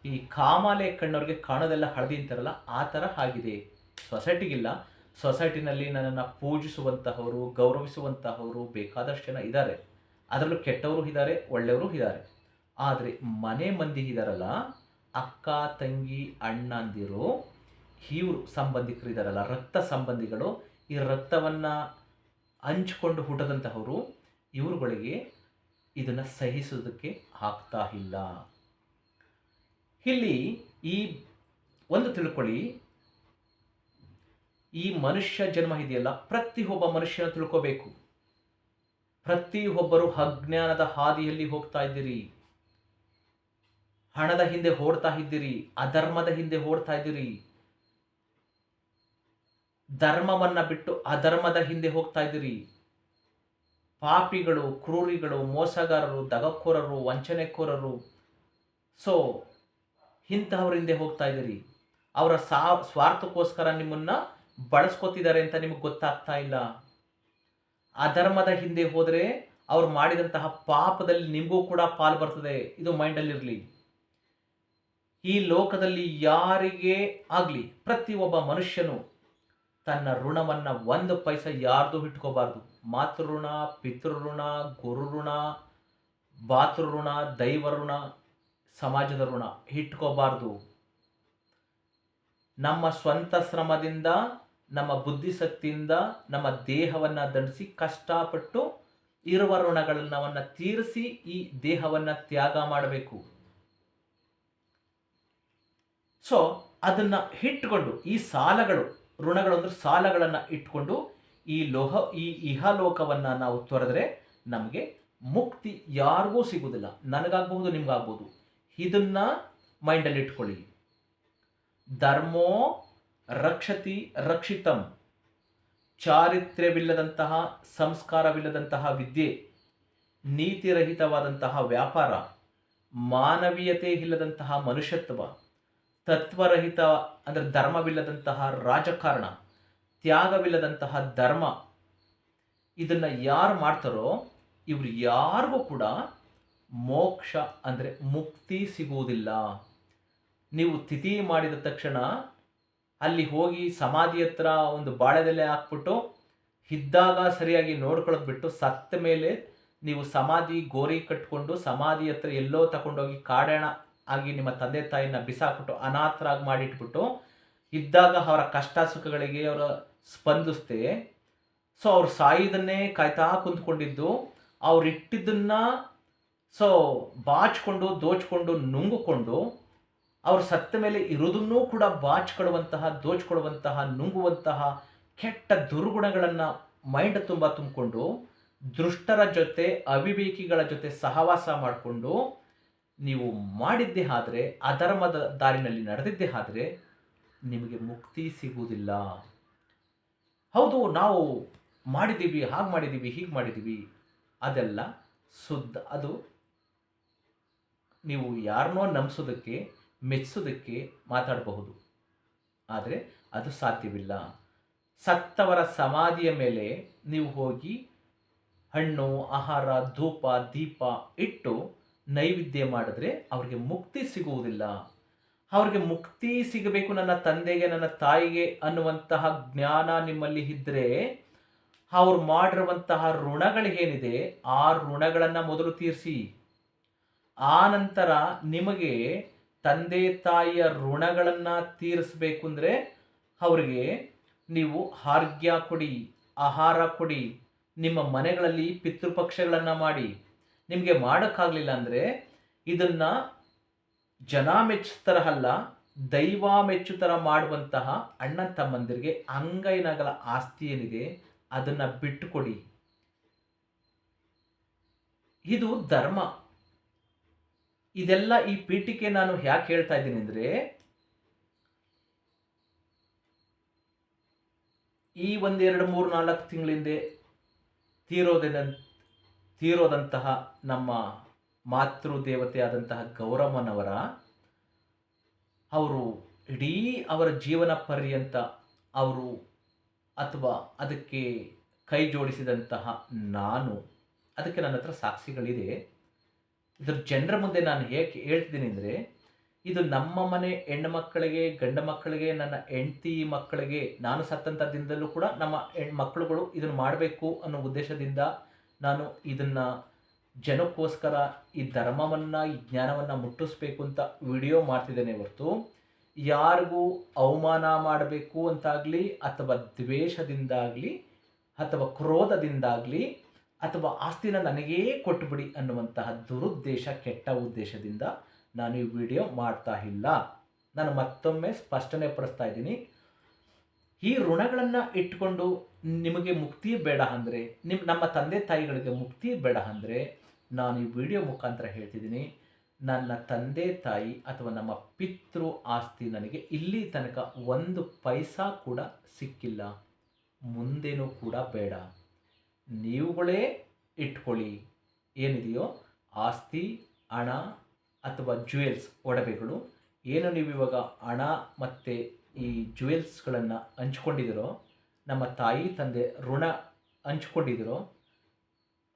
ಈ ಕಾಮಾಲೆ ಕಣ್ಣವ್ರಿಗೆ ಕಾಣೋದೆಲ್ಲ ಹಳದಿ ಅಂತಾರಲ್ಲ, ಆ ಥರ ಆಗಿದೆ. ಸೊಸೈಟಿಗಿಲ್ಲ, ಸೊಸೈಟಿನಲ್ಲಿ ನನ್ನನ್ನು ಪೂಜಿಸುವಂತಹವರು, ಗೌರವಿಸುವಂತಹವರು ಬೇಕಾದಷ್ಟು ಜನ ಇದ್ದಾರೆ. ಅದರಲ್ಲೂ ಕೆಟ್ಟವರು ಇದ್ದಾರೆ, ಒಳ್ಳೆಯವರು ಇದ್ದಾರೆ. ಆದರೆ ಮನೆ ಮಂದಿ ಇದಾರಲ್ಲ, ಅಕ್ಕ, ತಂಗಿ, ಅಣ್ಣಂದಿರು, ಇವರು ಸಂಬಂಧಿಕರಿದ್ದಾರಲ್ಲ, ರಕ್ತ ಸಂಬಂಧಿಗಳು, ಈ ರಕ್ತವನ್ನು ಹಂಚಿಕೊಂಡು ಹುಟ್ಟದಂತಹವರು, ಇವರುಗಳಿಗೆ ಇದನ್ನು ಸಹಿಸೋದಕ್ಕೆ ಆಗ್ತಾ ಇಲ್ಲ. ಇಲ್ಲಿ ಈ ಒಂದು ತಿಳ್ಕೊಳ್ಳಿ, ಈ ಮನುಷ್ಯ ಜನ್ಮ ಇದೆಯಲ್ಲ, ಪ್ರತಿಯೊಬ್ಬ ಮನುಷ್ಯನ ತಿಳ್ಕೋಬೇಕು. ಪ್ರತಿಯೊಬ್ಬರು ಅಜ್ಞಾನದ ಹಾದಿಯಲ್ಲಿ ಹೋಗ್ತಾ ಇದ್ದೀರಿ. ಹಣದ ಹಿಂದೆ ಓಡ್ತಾ ಇದ್ದೀರಿ, ಅಧರ್ಮದ ಹಿಂದೆ ಓಡ್ತಾ ಇದ್ದೀರಿ. ಧರ್ಮವನ್ನ ಬಿಟ್ಟು ಅಧರ್ಮದ ಹಿಂದೆ ಹೋಗ್ತಾ ಇದ್ದೀರಿ. ಪಾಪಿಗಳು, ಕ್ರೂರಿಗಳು, ಮೋಸಗಾರರು, ದಗಕೋರರು, ವಂಚನೆಕೋರರು, ಸೊ ಇಂತಹವ್ರ ಹಿಂದೆ ಹೋಗ್ತಾ ಇದ್ದೀರಿ. ಅವರ ಸ್ವಾರ್ಥಕ್ಕೋಸ್ಕರ ನಿಮ್ಮನ್ನ ಬಳಸ್ಕೊತಿದ್ದಾರೆ ಅಂತ ನಿಮಗೆ ಗೊತ್ತಾಗ್ತಾ ಇಲ್ಲ. ಅಧರ್ಮದ ಹಿಂದೆ ಹೋದರೆ ಅವ್ರು ಮಾಡಿದಂತಹ ಪಾಪದಲ್ಲಿ ನಿಮಗೂ ಕೂಡ ಪಾಲು ಬರ್ತದೆ. ಇದು ಮೈಂಡಲ್ಲಿರಲಿ. ಈ ಲೋಕದಲ್ಲಿ ಯಾರಿಗೇ ಆಗಲಿ, ಪ್ರತಿಯೊಬ್ಬ ಮನುಷ್ಯನು ತನ್ನ ಋಣವನ್ನು 1 ಪೈಸೆ ಯಾರ್ದು ಇಟ್ಕೋಬಾರ್ದು. ಮಾತೃಋಣ, ಪಿತೃಋಣ, ಗುರುಋಣ, ಭಾತೃಋಣ, ದೈವ ಋಣ, ಸಮಾಜದ ಋಣ ಇಟ್ಕೋಬಾರ್ದು. ನಮ್ಮ ಸ್ವಂತ ಶ್ರಮದಿಂದ, ನಮ್ಮ ಬುದ್ಧಿಶಕ್ತಿಯಿಂದ ನಮ್ಮ ದೇಹವನ್ನು ದಂಡಿಸಿ ಕಷ್ಟಪಟ್ಟು ಇರುವ ಋಣಗಳನ್ನವನ್ನು ತೀರಿಸಿ ಈ ದೇಹವನ್ನು ತ್ಯಾಗ ಮಾಡಬೇಕು. ಸೊ ಅದನ್ನು ಇಟ್ಕೊಂಡು, ಈ ಸಾಲಗಳು, ಋಣಗಳು ಅಂದರೆ ಸಾಲಗಳನ್ನು ಇಟ್ಕೊಂಡು ಈ ಇಹಲೋಕವನ್ನು ನಾವು ತೊರೆದರೆ ನಮಗೆ ಮುಕ್ತಿ ಯಾರಿಗೂ ಸಿಗುವುದಿಲ್ಲ. ನನಗಾಗಬಹುದು, ನಿಮ್ಗಾಗ್ಬೋದು. ಇದನ್ನ ಮೈಂಡಲ್ಲಿ ಇಟ್ಕೊಳ್ಳಿ. ಧರ್ಮೋ ರಕ್ಷತಿ ರಕ್ಷಿತಂ. ಚಾರಿತ್ರ್ಯವಿಲ್ಲದಂತಹ, ಸಂಸ್ಕಾರವಿಲ್ಲದಂತಹ ವಿದ್ಯೆ, ನೀತಿರಹಿತವಾದಂತಹ ವ್ಯಾಪಾರ, ಮಾನವೀಯತೆ ಇಲ್ಲದಂತಹ ಮನುಷ್ಯತ್ವ, ತತ್ವರಹಿತ ಅಂದರೆ ಧರ್ಮವಿಲ್ಲದಂತಹ ರಾಜಕಾರಣ, ತ್ಯಾಗವಿಲ್ಲದಂತಹ ಧರ್ಮ, ಇದನ್ನು ಯಾರು ಮಾಡ್ತಾರೋ ಇವರು ಯಾರಿಗೂ ಕೂಡ ಮೋಕ್ಷ ಅಂದರೆ ಮುಕ್ತಿ ಸಿಗುವುದಿಲ್ಲ. ನೀವು ತಿಥಿ ಮಾಡಿದ ತಕ್ಷಣ ಅಲ್ಲಿ ಹೋಗಿ ಸಮಾಧಿ ಹತ್ರ ಒಂದು ಬಾಳೆದೆಲೆ ಹಾಕ್ಬಿಟ್ಟು ಇದ್ದಾಗ ಸರಿಯಾಗಿ ನೋಡ್ಕೊಳ್ಳೋದು ಬಿಟ್ಟು, ಸತ್ತ ಮೇಲೆ ನೀವು ಸಮಾಧಿ ಗೋರಿ ಕಟ್ಕೊಂಡು ಸಮಾಧಿ ಹತ್ರ ಎಲ್ಲೋ ತಗೊಂಡೋಗಿ ಕಾಡೋಣ ಆಗಿ ನಿಮ್ಮ ತಂದೆ ತಾಯಿನ ಬಿಸಾಕ್ಬಿಟ್ಟು ಅನಾಥರಾಗಿ ಮಾಡಿಟ್ಬಿಟ್ಟು ಇದ್ದಾಗ ಅವರ ಕಷ್ಟ ಸುಖಗಳಿಗೆ ಅವರ ಸ್ಪಂದಿಸ್ತೆ. ಸೊ ಅವ್ರು ಸಾಯೋದನ್ನೇ ಕಾಯ್ತಾ ಕುಂತ್ಕೊಂಡಿದ್ದು, ಅವ್ರು ಇಟ್ಟಿದ್ದನ್ನ ಸೊ ಬಾಚ್ಕೊಂಡು, ದೋಚ್ಕೊಂಡು, ನುಂಗುಕೊಂಡು, ಅವ್ರು ಸತ್ತ ಮೇಲೆ ಇರೋದನ್ನೂ ಕೂಡ ಬಾಚ್ಕೊಳ್ಳುವಂತಹ, ದೋಚ್ಕೊಳ್ಳುವಂತಹ, ನುಂಗುವಂತಹ ಕೆಟ್ಟ ದುರ್ಗುಣಗಳನ್ನು ಮೈಂಡ್ ತುಂಬ ತುಂಬಿಕೊಂಡು, ದುಷ್ಟರ ಜೊತೆ, ಅವಿವೇಕಿಗಳ ಜೊತೆ ಸಹವಾಸ ಮಾಡಿಕೊಂಡು ನೀವು ಮಾಡಿದ್ದೇ ಆದರೆ, ಅಧರ್ಮದ ದಾರಿನಲ್ಲಿ ನಡೆದಿದ್ದೇ ಆದರೆ ನಿಮಗೆ ಮುಕ್ತಿ ಸಿಗುವುದಿಲ್ಲ. ಹೌದು, ನಾವು ಮಾಡಿದ್ದೀವಿ, ಹಾಗೆ ಮಾಡಿದ್ದೀವಿ, ಹೀಗೆ ಮಾಡಿದ್ದೀವಿ, ಅದೆಲ್ಲ ಶುದ್ಧ. ಅದು ನೀವು ಯಾರನ್ನೋ ನಂಬಿಸೋದಕ್ಕೆ, ಮೆಚ್ಚಿಸೋದಕ್ಕೆ ಮಾತಾಡಬಹುದು, ಆದರೆ ಅದು ಸಾಧ್ಯವಿಲ್ಲ. ಸತ್ತವರ ಸಮಾಧಿಯ ಮೇಲೆ ನೀವು ಹೋಗಿ ಹಣ್ಣು, ಆಹಾರ, ಧೂಪ, ದೀಪ ಇಟ್ಟು ನೈವೇದ್ಯ ಮಾಡಿದ್ರೆ ಅವ್ರಿಗೆ ಮುಕ್ತಿ ಸಿಗುವುದಿಲ್ಲ. ಅವ್ರಿಗೆ ಮುಕ್ತಿ ಸಿಗಬೇಕು, ನನ್ನ ತಂದೆಗೆ, ನನ್ನ ತಾಯಿಗೆ ಅನ್ನುವಂತಹ ಜ್ಞಾನ ನಿಮ್ಮಲ್ಲಿ ಇದ್ದರೆ, ಅವ್ರು ಮಾಡಿರುವಂತಹ ಋಣಗಳೇನಿದೆ ಆ ಋಣಗಳನ್ನು ಮೊದಲು ತೀರಿಸಿ. ಆ ನಂತರ ನಿಮಗೆ ತಂದೆ ತಾಯಿಯ ಋಣಗಳನ್ನು ತೀರಿಸಬೇಕು ಅಂದರೆ ಅವರಿಗೆ ನೀವು ಆರ್ಘ್ಯ ಕೊಡಿ, ಆಹಾರ ಕೊಡಿ, ನಿಮ್ಮ ಮನೆಗಳಲ್ಲಿ ಪಿತೃಪಕ್ಷಗಳನ್ನು ಮಾಡಿ. ನಿಮಗೆ ಮಾಡೋಕ್ಕಾಗಲಿಲ್ಲ ಅಂದರೆ ಇದನ್ನು ಜನ ಮೆಚ್ಚುತ್ತರ ಅಲ್ಲ, ದೈವ ಮೆಚ್ಚುತ್ತರ ಮಾಡುವಂತಹ ಅಣ್ಣ ತಮ್ಮಂದಿರಿಗೆ ಅಂಗೈನಗಲ ಆಸ್ತಿ ಏನಿದೆ ಅದನ್ನು ಬಿಟ್ಟುಕೊಡಿ. ಇದು ಧರ್ಮ. ಇದೆಲ್ಲ ಈ ಪೀಠಿಕೆ ನಾನು ಯಾಕೆ ಹೇಳ್ತಾ ಇದ್ದೀನಿ ಅಂದರೆ, ಈ 1, 2, 3, 4 ತಿಂಗಳಿಂದೆ ತೀರೋದಂತಹ ನಮ್ಮ ಮಾತೃ ದೇವತೆ ಆದಂತಹ ಗೌರಮ್ಮನವರ, ಅವರು ಇಡೀ ಅವರ ಜೀವನ ಪರ್ಯಂತ ಅವರು ಅಥವಾ ಅದಕ್ಕೆ ಕೈ ಜೋಡಿಸಿದಂತಹ ನಾನು, ಅದಕ್ಕೆ ನನ್ನ ಹತ್ರ ಸಾಕ್ಷಿಗಳಿದೆ. ಇದರ ಜನರ ಮುಂದೆ ನಾನು ಹೇಗೆ ಹೇಳ್ತಿದ್ದೀನಿ ಅಂದರೆ, ಇದು ನಮ್ಮ ಮನೆ ಹೆಣ್ಣು ಮಕ್ಕಳಿಗೆ, ಗಂಡು ಮಕ್ಕಳಿಗೆ, ನನ್ನ ಹೆಂಡತಿ ಮಕ್ಕಳಿಗೆ, ನಾನು ಸತ್ತಂಥ ದಿನದಲ್ಲೂ ಕೂಡ ನಮ್ಮ ಮಕ್ಕಳುಗಳು ಇದನ್ನು ಮಾಡಬೇಕು ಅನ್ನೋ ಉದ್ದೇಶದಿಂದ ನಾನು ಇದನ್ನು ಜನಕ್ಕೋಸ್ಕರ ಈ ಧರ್ಮವನ್ನು, ಈ ಜ್ಞಾನವನ್ನು ಮುಟ್ಟಿಸ್ಬೇಕು ಅಂತ ವಿಡಿಯೋ ಮಾಡ್ತಿದ್ದೇನೆ ಹೊರತು ಯಾರಿಗೂ ಅವಮಾನ ಮಾಡಬೇಕು ಅಂತಾಗಲಿ, ಅಥವಾ ದ್ವೇಷದಿಂದಾಗಲಿ, ಅಥವಾ ಕ್ರೋಧದಿಂದಾಗಲಿ, ಅಥವಾ ಆಸ್ತಿನ ನನಗೇ ಕೊಟ್ಟುಬಿಡಿ ಅನ್ನುವಂತಹ ದುರುದ್ದೇಶ, ಕೆಟ್ಟ ಉದ್ದೇಶದಿಂದ ನಾನು ಈ ವಿಡಿಯೋ ಮಾಡ್ತಾ ಇಲ್ಲ. ನಾನು ಮತ್ತೊಮ್ಮೆ ಸ್ಪಷ್ಟನೆ ಪಡಿಸ್ತಾ ಇದ್ದೀನಿ. ಈ ಋಣಗಳನ್ನು ಇಟ್ಕೊಂಡು ನಿಮಗೆ ಮುಕ್ತಿ ಬೇಡ ಅಂದರೆ, ನಮ್ಮ ತಂದೆ ತಾಯಿಗಳಿಗೆ ಮುಕ್ತಿ ಬೇಡ ಅಂದರೆ, ನಾನು ಈ ವಿಡಿಯೋ ಮುಖಾಂತರ ಹೇಳ್ತಿದ್ದೀನಿ, ನನ್ನ ತಂದೆ ತಾಯಿ ಅಥವಾ ನಮ್ಮ ಪಿತೃ ಆಸ್ತಿ ನನಗೆ ಇಲ್ಲಿ ತನಕ ಒಂದು ಪೈಸಾ ಕೂಡ ಸಿಕ್ಕಿಲ್ಲ, ಮುಂದೇನೂ ಕೂಡ ಬೇಡ. ನೀವುಗಳೇ ಇಟ್ಕೊಳ್ಳಿ. ಏನಿದೆಯೋ ಆಸ್ತಿ, ಹಣ ಅಥವಾ ಜ್ಯುವೆಲ್ಸ್, ಒಡವೆಗಳು ಏನು ನೀವು ಇವಾಗ ಹಣ ಮತ್ತು ಈ ಜ್ಯುವೆಲ್ಸ್ಗಳನ್ನು ಹಂಚ್ಕೊಂಡಿದ್ದೀರೋ, ನಮ್ಮ ತಾಯಿ ತಂದೆ ಋಣ ಹಂಚ್ಕೊಂಡಿದ್ದೀರೋ,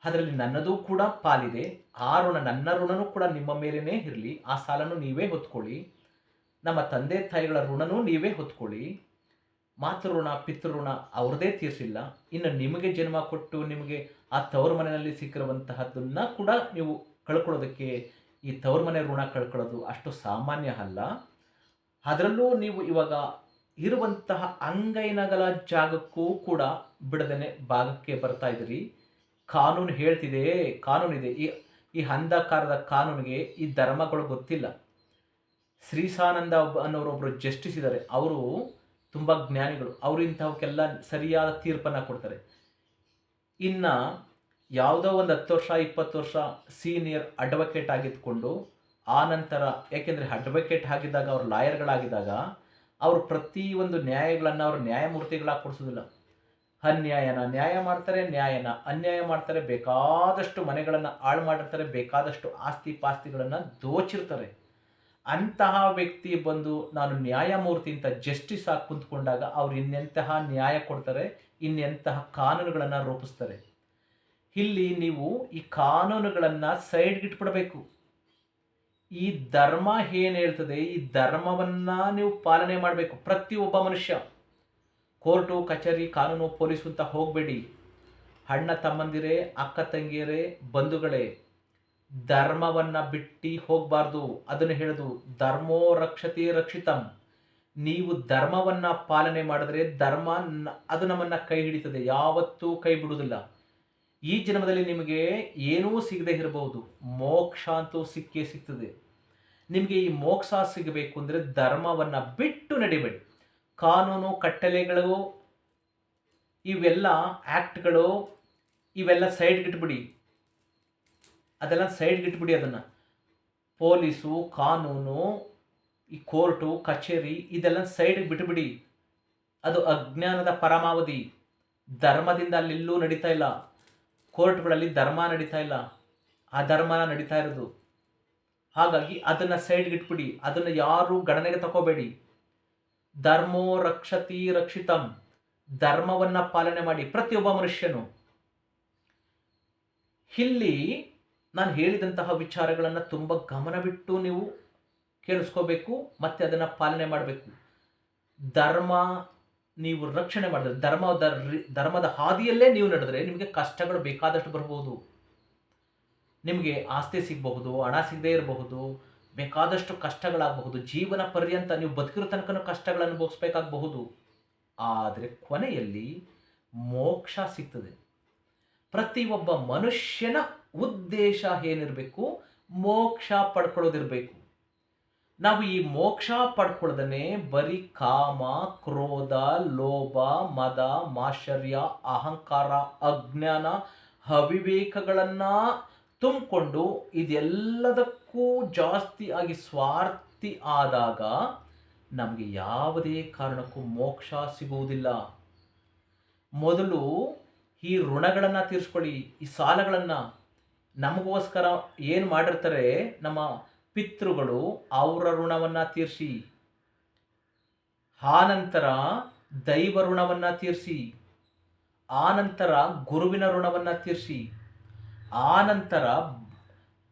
ಅದರಲ್ಲಿ ನನ್ನದು ಕೂಡ ಪಾಲಿದೆ. ಆ ಋಣ, ನನ್ನ ಋಣನೂ ಕೂಡ ನಿಮ್ಮ ಮೇಲೇ ಇರಲಿ, ಆ ಸಾಲನೂ ನೀವೇ ಹೊತ್ಕೊಳ್ಳಿ. ನಮ್ಮ ತಂದೆ ತಾಯಿಗಳ ಋಣನೂ ನೀವೇ ಹೊತ್ಕೊಳ್ಳಿ. ಮಾತೃ ಋಣ, ಪಿತೃ ಋಣ ಅವ್ರದ್ದೇ ತೀರಿಸಿಲ್ಲ. ಇನ್ನು ನಿಮಗೆ ಜನ್ಮ ಕೊಟ್ಟು ನಿಮಗೆ ಆ ತವರು ಮನೆಯಲ್ಲಿ ಸಿಕ್ಕಿರುವಂತಹದ್ದನ್ನು ಕೂಡ ನೀವು ಕಳ್ಕೊಳ್ಳೋದಕ್ಕೆ, ಈ ತವರು ಮನೆ ಋಣ ಕಳ್ಕೊಳ್ಳೋದು ಅಷ್ಟು ಸಾಮಾನ್ಯ ಅಲ್ಲ. ಅದರಲ್ಲೂ ನೀವು ಇವಾಗ ಇರುವಂತಹ ಅಂಗೈನಗಲ ಜಾಗಕ್ಕೂ ಕೂಡ ಬಿಡದೇನೆ ಭಾಗಕ್ಕೆ ಬರ್ತಾ ಇದ್ದೀರಿ. ಕಾನೂನು ಹೇಳ್ತಿದೆ, ಕಾನೂನಿದೆ. ಈ ಅಂಧಕಾರದ ಕಾನೂನಿಗೆ ಈ ಧರ್ಮಗಳು ಗೊತ್ತಿಲ್ಲ. ಶ್ರೀಸಾನಂದ ಅನ್ನೋರೊಬ್ಬರು ಜಸ್ಟಿಸ್ ಇದ್ದಾರೆ. ಅವರು ತುಂಬ ಜ್ಞಾನಿಗಳು. ಅವರು ಇಂಥವಕ್ಕೆಲ್ಲ ಸರಿಯಾದ ತೀರ್ಪನ್ನು ಕೊಡ್ತಾರೆ. ಇನ್ನು ಯಾವುದೋ ಒಂದು 10 ವರ್ಷ 20 ವರ್ಷ ಸೀನಿಯರ್ ಅಡ್ವೊಕೇಟ್ ಆಗಿದ್ಕೊಂಡು, ಆ ನಂತರ ಯಾಕೆಂದರೆ ಅಡ್ವೊಕೇಟ್ ಆಗಿದ್ದಾಗ, ಅವರು ಲಾಯರ್ಗಳಾಗಿದ್ದಾಗ, ಅವರು ಪ್ರತಿಯೊಂದು ನ್ಯಾಯಗಳನ್ನು ಅವರು ನ್ಯಾಯಮೂರ್ತಿಗಳಾಗಿ ಕೊಡಿಸೋದಿಲ್ಲ. ಅನ್ಯಾಯನ ನ್ಯಾಯ ಮಾಡ್ತಾರೆ, ನ್ಯಾಯನ ಅನ್ಯಾಯ ಮಾಡ್ತಾರೆ. ಬೇಕಾದಷ್ಟು ಮನೆಗಳನ್ನು ಹಾಳು ಮಾಡಿರ್ತಾರೆ, ಬೇಕಾದಷ್ಟು ಆಸ್ತಿ ಪಾಸ್ತಿಗಳನ್ನು ದೋಚಿರ್ತಾರೆ. ಅಂತಹ ವ್ಯಕ್ತಿ ಬಂದು ನಾನು ನ್ಯಾಯಮೂರ್ತಿ ಅಂತ ಜಸ್ಟಿಸ್ ಆಗಿ ಕುಂತ್ಕೊಂಡಾಗ ಅವ್ರು ಇನ್ನೆಂತಹ ನ್ಯಾಯ ಕೊಡ್ತಾರೆ, ಇನ್ನೆಂತಹ ಕಾನೂನುಗಳನ್ನು ರೂಪಿಸ್ತಾರೆ. ಇಲ್ಲಿ ನೀವು ಈ ಕಾನೂನುಗಳನ್ನು ಸೈಡ್ಗಿಟ್ಬಿಡಬೇಕು. ಈ ಧರ್ಮ ಏನು ಹೇಳ್ತದೆ, ಈ ಧರ್ಮವನ್ನು ನೀವು ಪಾಲನೆ ಮಾಡಬೇಕು. ಪ್ರತಿಯೊಬ್ಬ ಮನುಷ್ಯ ಕೋರ್ಟು, ಕಚೇರಿ, ಕಾನೂನು, ಪೊಲೀಸು ಅಂತ ಹೋಗಬೇಡಿ. ಅಣ್ಣ ತಮ್ಮಂದಿರೇ, ಅಕ್ಕ ತಂಗಿಯರೇ, ಬಂಧುಗಳೇ, ಧರ್ಮವನ್ನು ಬಿಟ್ಟು ಹೋಗಬಾರ್ದು. ಅದನ್ನು ಹೇಳೋದು ಧರ್ಮೋ ರಕ್ಷತೆ ರಕ್ಷಿತಂ. ನೀವು ಧರ್ಮವನ್ನು ಪಾಲನೆ ಮಾಡಿದ್ರೆ ಧರ್ಮ ಅದು ನಮ್ಮನ್ನು ಕೈ ಹಿಡಿತದೆ, ಯಾವತ್ತೂ ಕೈ ಬಿಡುವುದಿಲ್ಲ. ಈ ಜನ್ಮದಲ್ಲಿ ನಿಮಗೆ ಏನೂ ಸಿಗದೆ ಇರಬಹುದು, ಮೋಕ್ಷ ಅಂತೂ ಸಿಕ್ಕೇ ಸಿಗ್ತದೆ. ನಿಮಗೆ ಈ ಮೋಕ್ಷ ಸಿಗಬೇಕು ಅಂದರೆ ಧರ್ಮವನ್ನು ಬಿಟ್ಟು ನಡಿಬೇಡಿ. ಕಾನೂನು ಕಟ್ಟಳೆಗಳು, ಇವೆಲ್ಲ ಆ್ಯಕ್ಟ್ಗಳು, ಇವೆಲ್ಲ ಸೈಡ್ಗಿಟ್ಬಿಡಿ. ಅದೆಲ್ಲ ಸೈಡ್ಗಿಟ್ಬಿಡಿ. ಅದನ್ನು ಪೊಲೀಸು, ಕಾನೂನು, ಈ ಕೋರ್ಟು, ಕಚೇರಿ ಇದೆಲ್ಲ ಸೈಡ್ಗೆ ಬಿಟ್ಟುಬಿಡಿ. ಅದು ಅಜ್ಞಾನದ ಪರಮಾವಧಿ. ಧರ್ಮದಿಂದ ಅಲ್ಲೆಲ್ಲೂ ನಡೀತಾ ಇಲ್ಲ. ಕೋರ್ಟ್ಗಳಲ್ಲಿ ಧರ್ಮ ನಡೀತಾ ಇಲ್ಲ, ಅಧರ್ಮನ ನಡೀತಾ ಇರೋದು. ಹಾಗಾಗಿ ಅದನ್ನು ಸೈಡ್ಗಿಟ್ಬಿಡಿ. ಅದನ್ನು ಯಾರು ಗಣನೆಗೆ ತಗೋಬೇಡಿ. ಧರ್ಮೋ ರಕ್ಷತಿ ರಕ್ಷಿತಂ. ಧರ್ಮವನ್ನು ಪಾಲನೆ ಮಾಡಿ ಪ್ರತಿಯೊಬ್ಬ ಮನುಷ್ಯನು. ಇಲ್ಲಿ ನಾನು ಹೇಳಿದಂತಹ ವಿಚಾರಗಳನ್ನು ತುಂಬ ಗಮನವಿಟ್ಟು ನೀವು ಕೇಳಿಸ್ಕೋಬೇಕು ಮತ್ತು ಅದನ್ನು ಪಾಲನೆ ಮಾಡಬೇಕು. ಧರ್ಮ ನೀವು ರಕ್ಷಣೆ ಮಾಡಿದ್ರೆ, ಧರ್ಮದ ಹಾದಿಯಲ್ಲೇ ನೀವು ನಡೆದ್ರೆ ನಿಮಗೆ ಕಷ್ಟಗಳು ಬೇಕಾದಷ್ಟು ಬರಬಹುದು. ನಿಮಗೆ ಆಸ್ತಿ ಸಿಗಬಹುದು, ಹಣ ಸಿಗದೇ ಇರಬಹುದು, ಬೇಕಾದಷ್ಟು ಕಷ್ಟಗಳಾಗಬಹುದು. ಜೀವನ ಪರ್ಯಂತ ನೀವು ಬದುಕಿರೋ ತನಕ ಕಷ್ಟಗಳನ್ನು ಅನುಭವಿಸಬೇಕಾಗಬಹುದು. ಆದರೆ ಕೊನೆಯಲ್ಲಿ ಮೋಕ್ಷ ಸಿಗ್ತದೆ. ಪ್ರತಿಯೊಬ್ಬ ಮನುಷ್ಯನ ಉದ್ದೇಶ ಏನಿರಬೇಕು, ಮೋಕ್ಷ ಪಡ್ಕೊಳ್ಳೋದಿರಬೇಕು. ನಾವು ಈ ಮೋಕ್ಷ ಪಡ್ಕೊಳ್ಳೋದನ್ನೇ ಬರೀ ಕಾಮ, ಕ್ರೋಧ, ಲೋಭ, ಮದ, ಮಾಶ್ಚರ್ಯ, ಅಹಂಕಾರ, ಅಜ್ಞಾನ, ಅವಿವೇಕಗಳನ್ನು ತುಂಬಿಕೊಂಡು ಇದೆಲ್ಲದಕ್ಕೂ ಜಾಸ್ತಿ ಆಗಿ ಸ್ವಾರ್ಥಿ ಆದಾಗ ನಮಗೆ ಯಾವುದೇ ಕಾರಣಕ್ಕೂ ಮೋಕ್ಷ ಸಿಗುವುದಿಲ್ಲ. ಮೊದಲು ಈ ಋಣಗಳನ್ನು ತೀರಿಸ್ಕೊಳ್ಳಿ. ಈ ಸಾಲಗಳನ್ನು ನಮಗೋಸ್ಕರ ಏನು ಮಾಡಿರ್ತಾರೆ ನಮ್ಮ ಪಿತೃಗಳು, ಅವರ ಋಣವನ್ನು ತೀರಿಸಿ. ಆನಂತರ ದೈವ ಋಣವನ್ನು ತೀರಿಸಿ. ಆನಂತರ ಗುರುವಿನ ಋಣವನ್ನು ತೀರಿಸಿ. ಆನಂತರ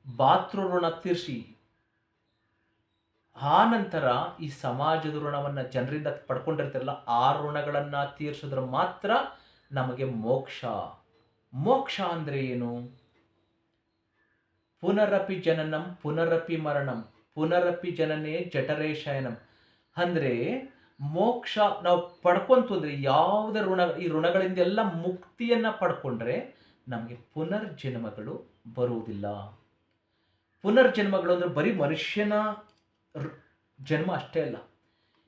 ಭಾತೃ ಋಣ ತೀರಿಸಿ. ಆ ನಂತರ ಈ ಸಮಾಜದ ಋಣವನ್ನು ಜನರಿಂದ ಪಡ್ಕೊಂಡಿರ್ತಾರಲ್ಲ, ಆ ಋಣಗಳನ್ನು ತೀರಿಸಿದ್ರೆ ಮಾತ್ರ ನಮಗೆ ಮೋಕ್ಷ. ಮೋಕ್ಷ ಅಂದರೆ ಏನು? ಪುನರಪಿ ಜನನಂ ಪುನರಪಿ ಮರಣಂ ಪುನರಪಿ ಜನನೇ ಜಠರೇ ಶಯನಂ. ಅಂದರೆ ಮೋಕ್ಷ ನಾವು ಪಡ್ಕೊಂತು ಅಂದರೆ ಯಾವುದೇ ಈ ಋಣಗಳಿಂದೆಲ್ಲ ಮುಕ್ತಿಯನ್ನು ಪಡ್ಕೊಂಡ್ರೆ ನಮಗೆ ಪುನರ್ಜನ್ಮಗಳು ಬರುವುದಿಲ್ಲ. ಪುನರ್ಜನ್ಮಗಳು ಅಂದರೆ ಬರೀ ಮನುಷ್ಯನ ಜನ್ಮ ಅಷ್ಟೇ ಅಲ್ಲ.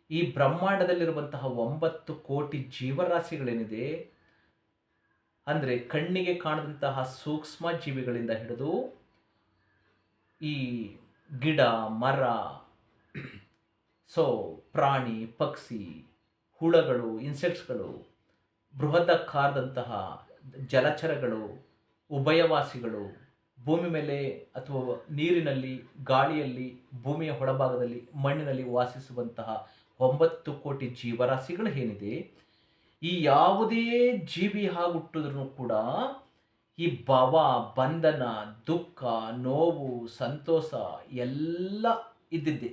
ಈ ಬ್ರಹ್ಮಾಂಡದಲ್ಲಿರುವಂತಹ 9 ಕೋಟಿ ಜೀವರಾಶಿಗಳೇನಿದೆ, ಅಂದರೆ ಕಣ್ಣಿಗೆ ಕಾಣದಂತಹ ಸೂಕ್ಷ್ಮ ಜೀವಿಗಳಿಂದ ಹಿಡಿದು ಈ ಗಿಡ ಮರ, ಪ್ರಾಣಿ ಪಕ್ಷಿ, ಹುಳಗಳು, ಇನ್ಸೆಕ್ಟ್ಸ್ಗಳು, ಬೃಹದಾಕಾರದಂತಹ ಜಲಚರಗಳು, ಉಭಯವಾಸಿಗಳು, ಭೂಮಿ ಮೇಲೆ ಅಥವಾ ನೀರಿನಲ್ಲಿ, ಗಾಳಿಯಲ್ಲಿ, ಭೂಮಿಯ ಒಳಭಾಗದಲ್ಲಿ, ಮಣ್ಣಿನಲ್ಲಿ ವಾಸಿಸುವಂತಹ 9 ಕೋಟಿ ಜೀವರಾಶಿಗಳು ಏನಿದೆ, ಈ ಯಾವುದೇ ಜೀವಿ ಹುಟ್ಟಿದ್ರೂ ಕೂಡ ಈ ಭವ, ಬಂಧನ, ದುಃಖ, ನೋವು, ಸಂತೋಷ ಎಲ್ಲ ಇದ್ದಿದ್ದೆ.